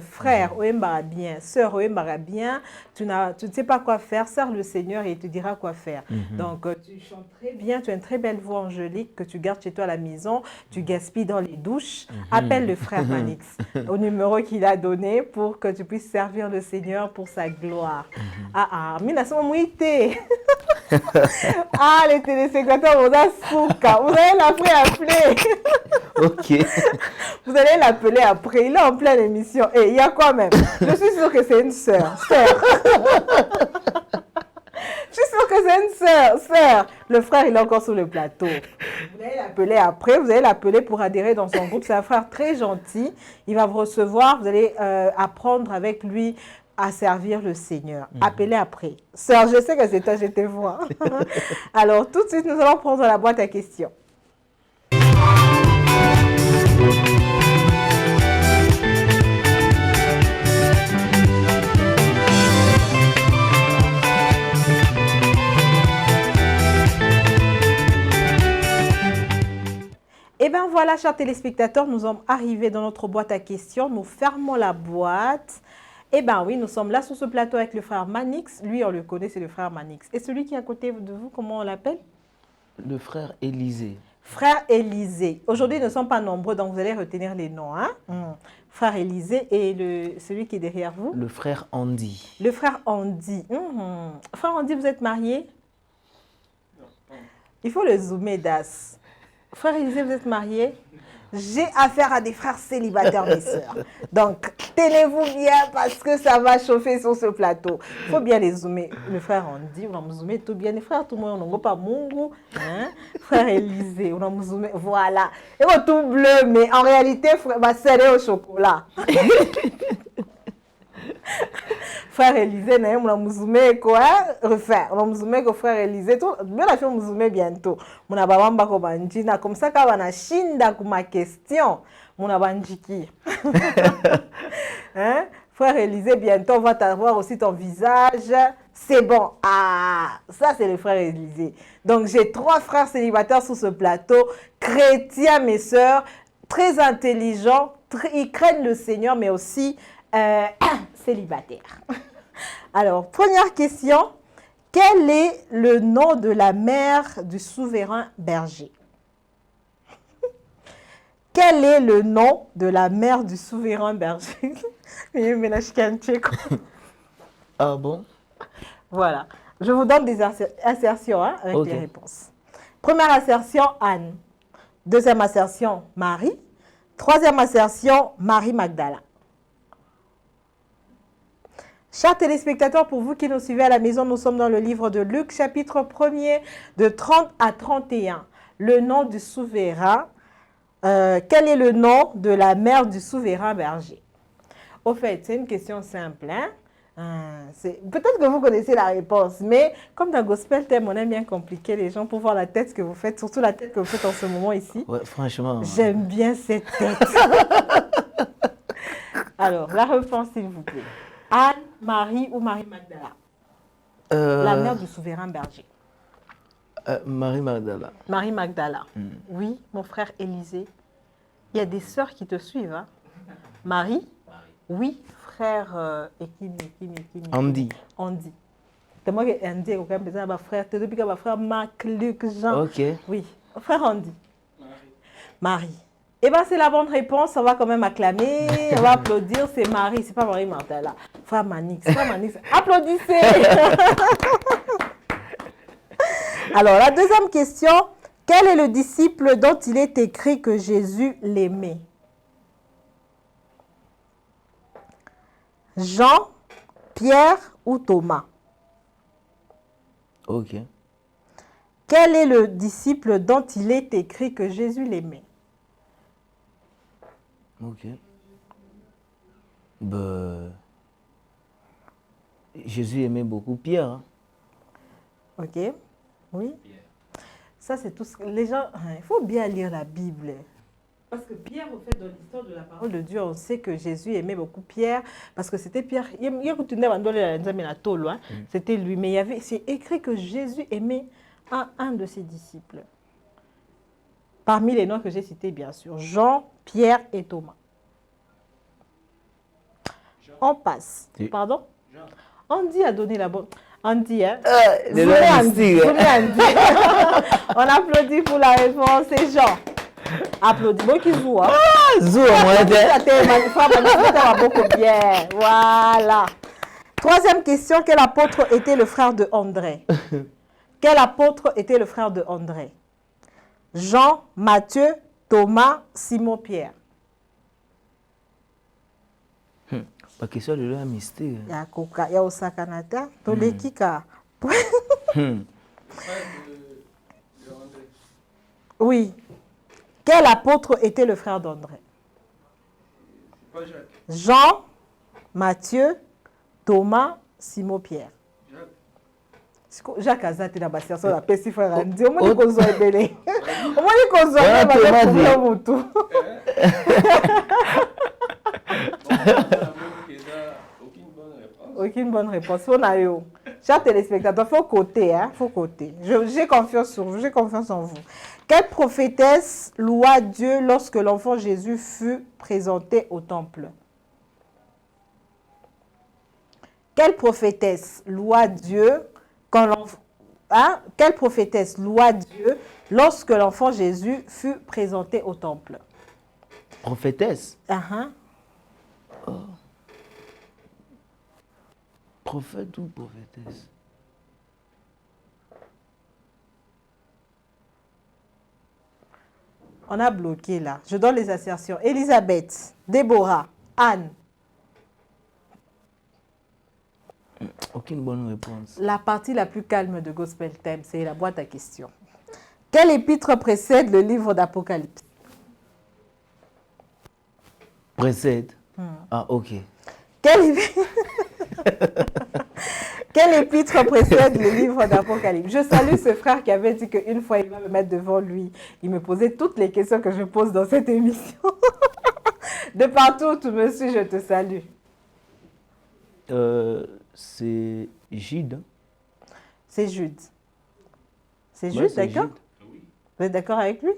Frère, Oembara bien. Sœur, Oembara bien. Tu ne sais pas quoi faire. Sers le Seigneur et il te dira quoi faire. Donc, tu chantes très bien. Tu as une très belle voix angélique que tu gardes chez toi à la maison. Tu gaspilles dans les douches. Appelle le frère Manix au numéro qu'il a donné pour que tu puisses servir le Seigneur pour sa gloire. Mina Mouité. Ah, les téléspectateurs, vous allez l'appeler appeler. Ok. Vous allez l'appeler après. Il est en pleine émission. Et il y a quoi même? Je suis sûre que c'est une sœur. Je suis sûre que c'est une sœur. Le frère, il est encore sur le plateau. Vous allez l'appeler après. Vous allez l'appeler pour adhérer dans son groupe. C'est un frère très gentil. Il va vous recevoir. Vous allez apprendre avec lui à servir le Seigneur. Appelez après. Sœur, je sais que c'est toi, je te vois. Alors, tout de suite, nous allons prendre la boîte à questions. Et bien voilà, chers téléspectateurs, nous sommes arrivés dans notre boîte à questions. Nous fermons la boîte. Eh bien oui, nous sommes là sur ce plateau avec le frère Manix. Lui, on le connaît, c'est le frère Manix. Et celui qui est à côté de vous, comment on l'appelle? Le frère Élisée. Frère Élisée. Aujourd'hui, nous ne sommes pas nombreux, donc vous allez retenir les noms. Hein? Frère Élisée et celui qui est derrière vous? Le frère Andy. Le frère Andy. Frère Andy, vous êtes marié? Il faut le zoomer, Das. Frère Élisée, vous êtes marié? J'ai affaire à des frères célibataires, mes sœurs. Donc, tenez-vous bien parce que ça va chauffer sur ce plateau. Il faut bien les zoomer. Le frère Andy, on va me zoomer tout bien. Les frères, tout le monde, on n'a pas Mungu. Hein? Frère Élisée, on va me zoomer. Voilà. Et on tout bleu, mais en réalité, frère, va serrer au chocolat. Frère Élisée, on va me zoomer quoi? Refaire. On va me zoomer que frère Élisée. Bien la chose, me zoomer bientôt. Mon ababamba ko banjina. Comme ça, quand on a chinda comme ma question, mon abanjiki. Hein? Frère Élisée, bientôt, on va t'avoir aussi ton visage. C'est bon. Ah, ça, c'est le frère Élisée. Donc, j'ai 3 frères célibataires sur ce plateau. Chrétiens, mes sœurs, très intelligents. Ils craignent le Seigneur, mais aussi célibataires. Alors, première question. Quel est le nom de la mère du souverain berger? Quel est le nom de la mère du souverain berger? Ah bon? Voilà. Je vous donne des assertions avec les réponses. Première assertion, Anne. Deuxième assertion, Marie. Troisième assertion, Marie Magdala. Chers téléspectateurs, pour vous qui nous suivez à la maison, nous sommes dans le livre de Luc, chapitre 1er, de 30 à 31. Le nom du souverain. Quel est le nom de la mère du souverain berger? Au fait, c'est une question simple. Peut-être que vous connaissez la réponse, mais comme dans Gospel Thème, on aime bien compliquer les gens pour voir la tête que vous faites, surtout la tête que vous faites en ce moment ici. Ouais, franchement. J'aime bien cette tête. Alors, la réponse, s'il vous plaît. Anne, Marie ou Marie Magdala? La mère du souverain berger. Marie Magdala. Marie Magdala. Oui, mon frère Élisée. Il y a des sœurs qui te suivent. Hein? Marie? Oui, frère Andy. Andy. C'est moi qui Andy, quand même, ma frère. Depuis que ma frère Marc, Luc, Jean. Ok. Oui, frère Andy. Marie. Eh bien, c'est la bonne réponse. On va quand même acclamer. On va applaudir. C'est Marie. C'est pas Marie Magdala. Frère Manix. Frère Manix. Applaudissez. Alors, la deuxième question. Quel est le disciple dont il est écrit que Jésus l'aimait? Jean, Pierre ou Thomas? Ok. Quel est le disciple dont il est écrit que Jésus l'aimait? Ok. Ben, Jésus aimait beaucoup Pierre. Hein. Ok. Oui. Ça, c'est tout ce que les gens... Il faut bien lire la Bible. Parce que Pierre, au fait, dans l'histoire de la parole de Dieu, on sait que Jésus aimait beaucoup Pierre, parce que c'était Pierre. C'était lui. Mais c'est écrit que Jésus aimait un de ses disciples. Parmi les noms que j'ai cités, bien sûr. Jean, Pierre et Thomas. On passe. Pardon? Andy a donné la bonne... Andy, hein? Andy. On applaudit pour la réponse. C'est Jean. Applaudis. Bon qui joue, hein? Bien. Voilà. Troisième question. Quel apôtre était le frère de André? Quel apôtre était le frère de André? Jean, Matthieu, Thomas, Simon, Pierre. La question de la mystère. Il y a Koka, il y a Osakanata, Tolekika. Oui. Quel apôtre était le frère d'André? Jean, Matthieu, Thomas, Simon, Pierre. Jacques Azat est dans la situation de la paix, frère Andy. Au moins, il faut se révéler. Au moins, il faut se révéler. Aucune bonne réponse. Chers téléspectateurs, il faut côté. Hein? Faut côté. J'ai confiance sur vous. J'ai confiance en vous. Quelle prophétesse loua Dieu lorsque l'enfant Jésus fut présenté au temple? Quelle prophétesse loua Dieu quand l'enfant... Hein? Quelle prophétesse loua Dieu lorsque l'enfant Jésus fut présenté au temple? Prophétesse? Oh. Prophète ou prophétesse? On a bloqué là. Je donne les assertions. Elisabeth, Déborah, Anne. Aucune bonne réponse. La partie la plus calme de Gospel Thème, c'est la boîte à questions. Quel épître précède le livre d'Apocalypse? Précède? Ah, ok. Quel épître précède le livre d'Apocalypse? Je salue ce frère qui avait dit qu'une fois, il va me mettre devant lui. Il me posait toutes les questions que je pose dans cette émission. De partout, tout monsieur, je te salue. C'est Jude. C'est Jude. C'est Ouais, Jude, d'accord? Vous êtes d'accord avec lui?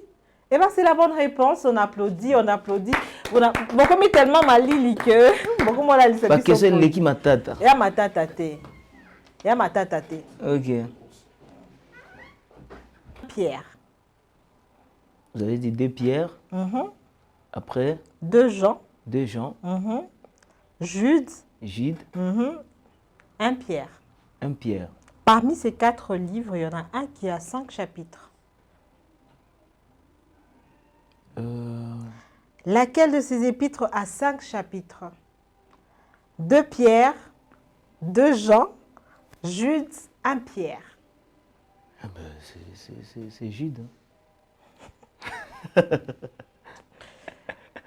Eh bien, c'est la bonne réponse. On applaudit, on applaudit. Bon, comme il est tellement malili que... Bon, comme on a dit, Parce que c'est l'équipe matata. Il y a ma tatate. Il y a ma tatate. Ok. Pierre. Vous avez dit 2 Pierre. Après? 2 Jean. 2 Jean. Jude. Jude. 1 Pierre. 1 Pierre. Parmi ces 4 livres, il y en a un qui a 5 chapitres. Laquelle de ces épîtres a 5 chapitres? 2 Pierre, 2 Jean, Jude, 1 Pierre. Ah ben, c'est Jude.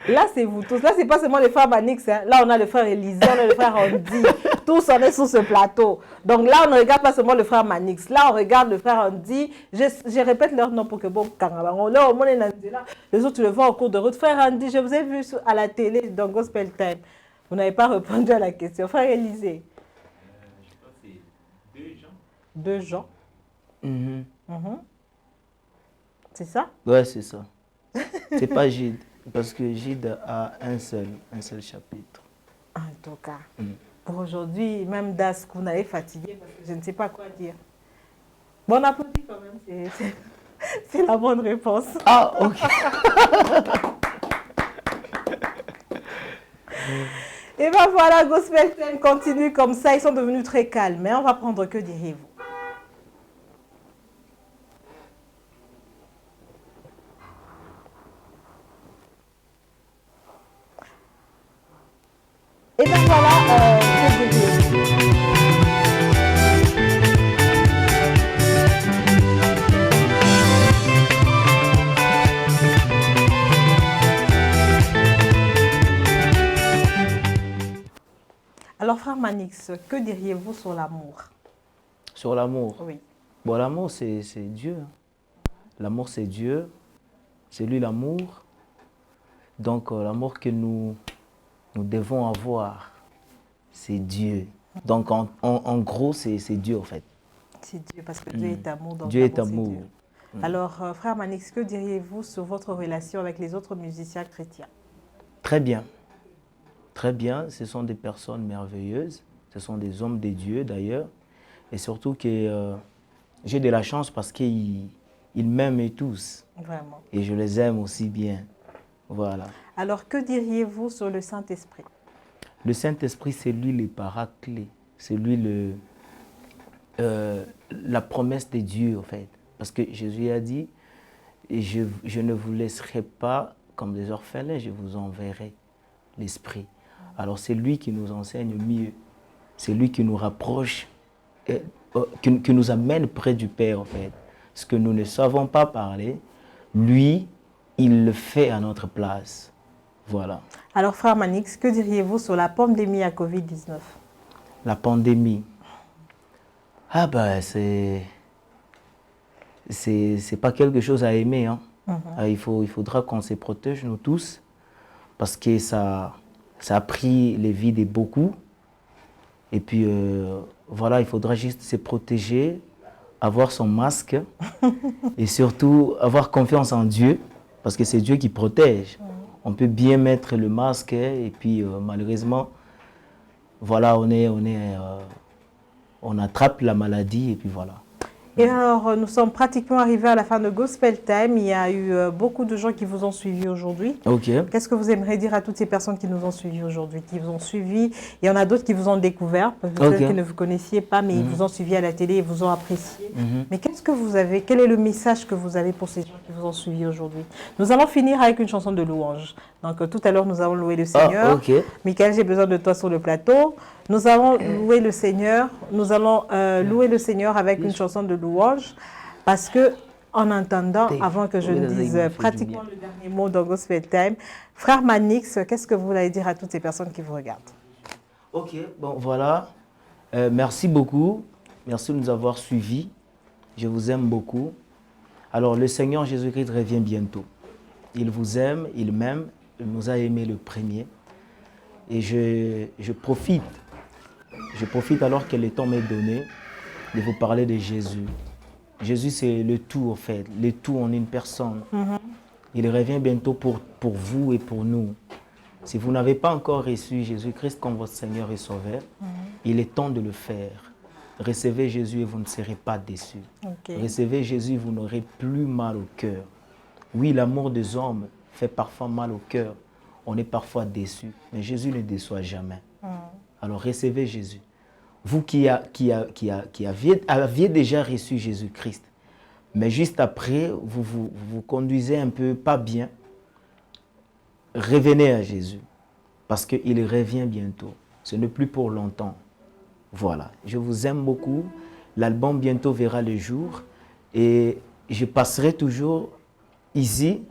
Là, c'est vous tous. Là, c'est pas seulement les frères Manix. Hein. Là, on a le frère Élisée, on a le frère Andy. tous, on est sur ce plateau. Donc là, on ne regarde pas seulement le frère Manix. Là, on regarde le frère Andy. Je répète leur nom pour que bon, là, au moins, les autres, tu le vois au cours de route. Frère Andy, je vous ai vu à la télé dans Gospel Time. Vous n'avez pas répondu à la question. Frère Élisée. Je pense que c'est 2 gens. 2 gens. Mhm. C'est ça? Ouais, c'est ça. C'est pas Gide, parce que Gide a un seul chapitre. En tout cas, pour aujourd'hui, même Das, vous n'avez fatigué parce que je ne sais pas quoi dire. Bon, on applaudit quand même, c'est la bonne réponse. Ah, ok. Et ben voilà, Gospel Time continue comme ça, ils sont devenus très calmes. Mais on va prendre que diriez-vous? Et bien voilà, que diriez-vous? Alors, frère Manix, que diriez-vous sur l'amour? Sur l'amour. Oui. Bon, l'amour, c'est Dieu. Hein. L'amour, c'est Dieu. C'est lui l'amour. Donc, l'amour que nous devons avoir, c'est Dieu. Donc, en gros, c'est Dieu, en fait. C'est Dieu, parce que Dieu est amour. Donc Dieu est l'amour, c'est amour. Dieu. Alors, frère Manix, que diriez-vous sur votre relation avec les autres musiciens chrétiens? Très bien. Très bien. Ce sont des personnes merveilleuses. Ce sont des hommes de Dieu, d'ailleurs. Et surtout que j'ai de la chance parce qu'ils m'aiment tous. Vraiment. Et je les aime aussi bien. Voilà. Alors, que diriez-vous sur le Saint-Esprit? Le Saint-Esprit, c'est lui le paraclet. C'est lui la promesse de Dieu, en fait. Parce que Jésus a dit, je ne vous laisserai pas comme des orphelins, je vous enverrai l'Esprit. Alors, c'est lui qui nous enseigne mieux. C'est lui qui nous rapproche, qui nous amène près du Père, en fait. Ce que nous ne savons pas parler, lui, il le fait à notre place. Voilà. Alors, frère Manix, que diriez-vous sur la pandémie à Covid-19? La pandémie. Ah ben, c'est pas quelque chose à aimer. Hein. Il faudra qu'on se protège, nous tous, parce que ça a pris les vies de beaucoup. Et puis, voilà, il faudra juste se protéger, avoir son masque et surtout avoir confiance en Dieu, parce que c'est Dieu qui protège. On peut bien mettre le masque et puis malheureusement, voilà, on attrape la maladie et puis voilà. Et alors, nous sommes pratiquement arrivés à la fin de Gospel Time. Il y a eu beaucoup de gens qui vous ont suivis aujourd'hui. Ok. Qu'est-ce que vous aimeriez dire à toutes ces personnes qui nous ont suivis aujourd'hui, qui vous ont suivis? Il y en a d'autres qui vous ont découvert, peut-être que ne vous connaissiez pas, mais ils vous ont suivi à la télé et vous ont apprécié. Mais qu'est-ce que vous avez? Quel est le message que vous avez pour ces gens qui vous ont suivis aujourd'hui? Nous allons finir avec une chanson de louange. Donc, tout à l'heure, nous avons loué le Seigneur. Ah, ok. Michael, j'ai besoin de toi sur le plateau. Nous allons louer le Seigneur. Nous allons louer le Seigneur avec une chanson de louange. Parce que, en entendant, avant que je ne dise pratiquement le dernier mot dans Gospel Time, frère Manix, qu'est-ce que vous voulez dire à toutes ces personnes qui vous regardent? Ok, bon voilà. Merci beaucoup. Merci de nous avoir suivis. Je vous aime beaucoup. Alors, le Seigneur Jésus-Christ revient bientôt. Il vous aime, il m'aime. Il nous a aimés le premier. Et je profite alors que le temps m'est donné de vous parler de Jésus. Jésus, c'est le tout, en fait. Le tout en une personne. Il revient bientôt pour vous et pour nous. Si vous n'avez pas encore reçu Jésus-Christ comme votre Seigneur et Sauveur, il est temps de le faire. Recevez Jésus et vous ne serez pas déçus. Okay. Recevez Jésus et vous n'aurez plus mal au cœur. Oui, l'amour des hommes fait parfois mal au cœur. On est parfois déçu, mais Jésus ne déçoit jamais. Alors recevez Jésus. Vous qui aviez déjà reçu Jésus-Christ, mais juste après, vous conduisez un peu pas bien, revenez à Jésus, parce qu'il revient bientôt. Ce n'est plus pour longtemps. Voilà, je vous aime beaucoup. L'album bientôt verra le jour et je passerai toujours ici,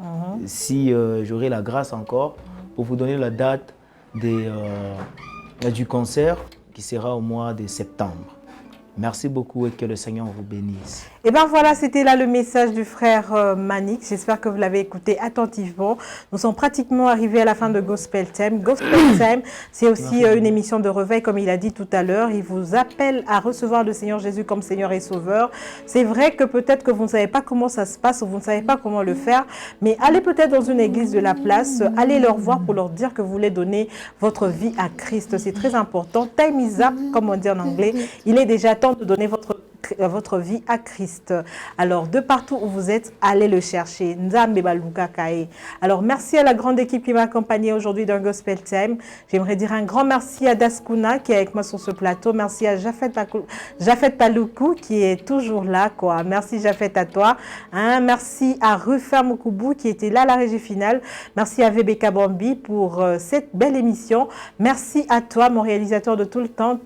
si j'aurai la grâce encore, pour vous donner la date du concert qui sera au mois de septembre. Merci beaucoup et que le Seigneur vous bénisse. Et bien voilà, c'était là le message du frère Manik. J'espère que vous l'avez écouté attentivement. Nous sommes pratiquement arrivés à la fin de Gospel Time. Gospel Time, c'est aussi une émission de réveil, comme il a dit tout à l'heure. Il vous appelle à recevoir le Seigneur Jésus comme Seigneur et Sauveur. C'est vrai que peut-être que vous ne savez pas comment ça se passe ou vous ne savez pas comment le faire, mais allez peut-être dans une église de la place, allez leur voir pour leur dire que vous voulez donner votre vie à Christ. C'est très important. Time is up, comme on dit en anglais. Il est déjà temps de donner votre vie à Christ. Alors, de partout où vous êtes, allez le chercher. Nzambe baluka kae. Alors, merci à la grande équipe qui m'a accompagné aujourd'hui dans Gospel Time. J'aimerais dire un grand merci à Daskuna qui est avec moi sur ce plateau. Merci à Jafet Paloukou qui est toujours là, quoi. Merci Jafet à toi. Merci à Rufa Mokoubou qui était là à la régie finale. Merci à VBK Bambi pour cette belle émission. Merci à toi, mon réalisateur de tout le temps.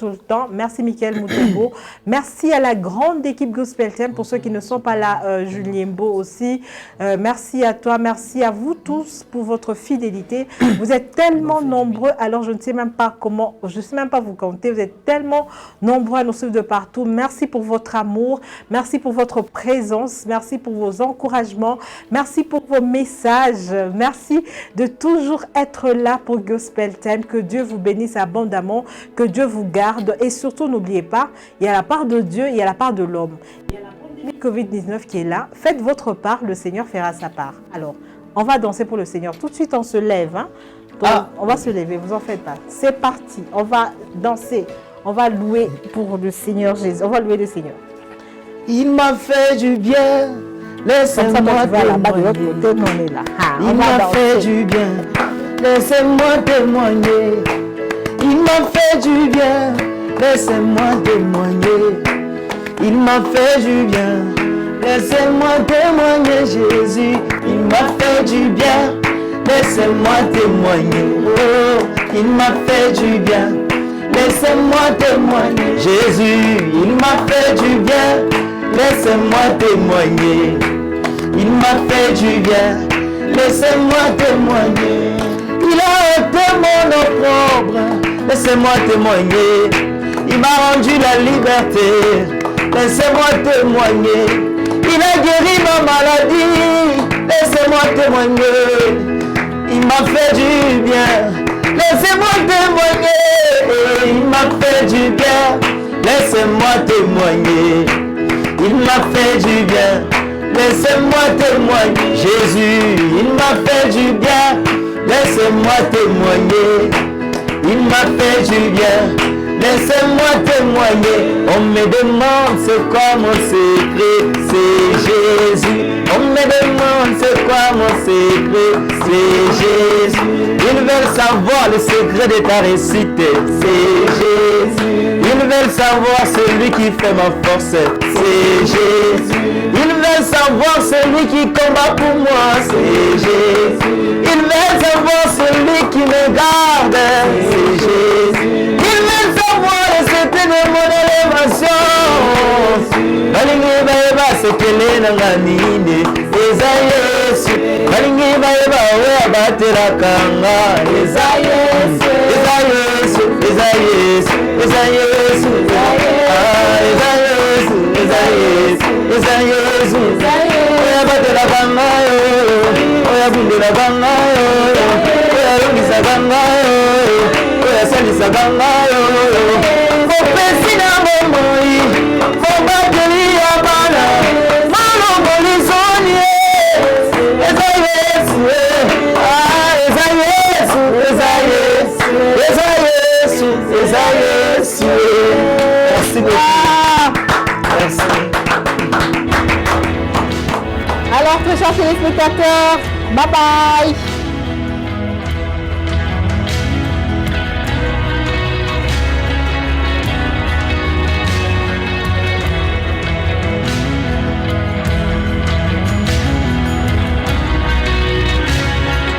Merci Mickaël Moutembo. Merci à la grande équipe Gospel Time, pour ceux qui ne sont pas là, Julien Beau aussi. Merci à toi, merci à vous tous pour votre fidélité. Vous êtes tellement nombreux, alors je ne sais même pas comment, je ne sais même pas vous compter. Vous êtes tellement nombreux à nous suivre de partout. Merci pour votre amour, merci pour votre présence, merci pour vos encouragements, merci pour vos messages, merci de toujours être là pour Gospel Time. Que Dieu vous bénisse abondamment, que Dieu vous garde et surtout n'oubliez pas, il y a la part de Dieu, il y a la part de l'homme. Il y a la pandémie Covid-19 qui est là. Faites votre part, le Seigneur fera sa part. Alors, on va danser pour le Seigneur. Tout de suite, on se lève. Hein? Donc, on va se lever, vous en faites pas. C'est parti, on va danser. On va louer pour le Seigneur Jésus. On va louer le Seigneur. Il m'a fait du bien. Laissez-moi témoigner. Il m'a fait du bien. Laissez-moi témoigner. Il m'a fait du bien. Laissez-moi témoigner, il m'a fait du bien. Laissez-moi témoigner, Jésus, il m'a fait du bien. Laissez-moi témoigner, oh, il m'a fait du bien. Laissez-moi témoigner, Jésus, il m'a fait du bien. Laissez-moi témoigner, il m'a fait du bien. Laissez-moi témoigner, il a ôté mon opprobre. Laissez-moi témoigner. Il m'a rendu la liberté, laissez-moi témoigner. Il a guéri ma maladie, laissez-moi témoigner. Il m'a fait du bien, laissez-moi témoigner. Il m'a fait du bien, laissez-moi témoigner. Il m'a fait du bien, laissez-moi témoigner. Jésus, il m'a fait du bien, laissez-moi témoigner. Il m'a fait du bien. Laissez-moi témoigner, on me demande c'est quoi mon secret, c'est Jésus. On me demande c'est quoi mon secret, c'est Jésus. Ils veulent savoir le secret de ta réussite, c'est Jésus. Ils veulent savoir celui qui fait ma force, c'est Jésus. Ils veulent savoir celui qui combat pour moi, c'est Jésus. Ils veulent savoir celui qui me garde, c'est Jésus. Ils veulent savoir le secret de mon élévation. Balingi baeba sekele na nganine eza Yesu. Balingi baeba we abatela kanga eza Yesu. Eza Yesu, eza Yesu, eza Yesu. Eza Yesu, eza Yesu, eza Yesu. Oya batela kanga yo, oya bundela kanga yo, oya yongisa kanga yo, oya salisa kanga yo. Kopesi na bomoi, kobateli ya bana, malongolizoni. Eza Yesu, eza Yesu, eza Yesu, eza Yesu, eza Yesu. Merci beaucoup. Merci. Alors, très chers téléspectateurs, bye bye.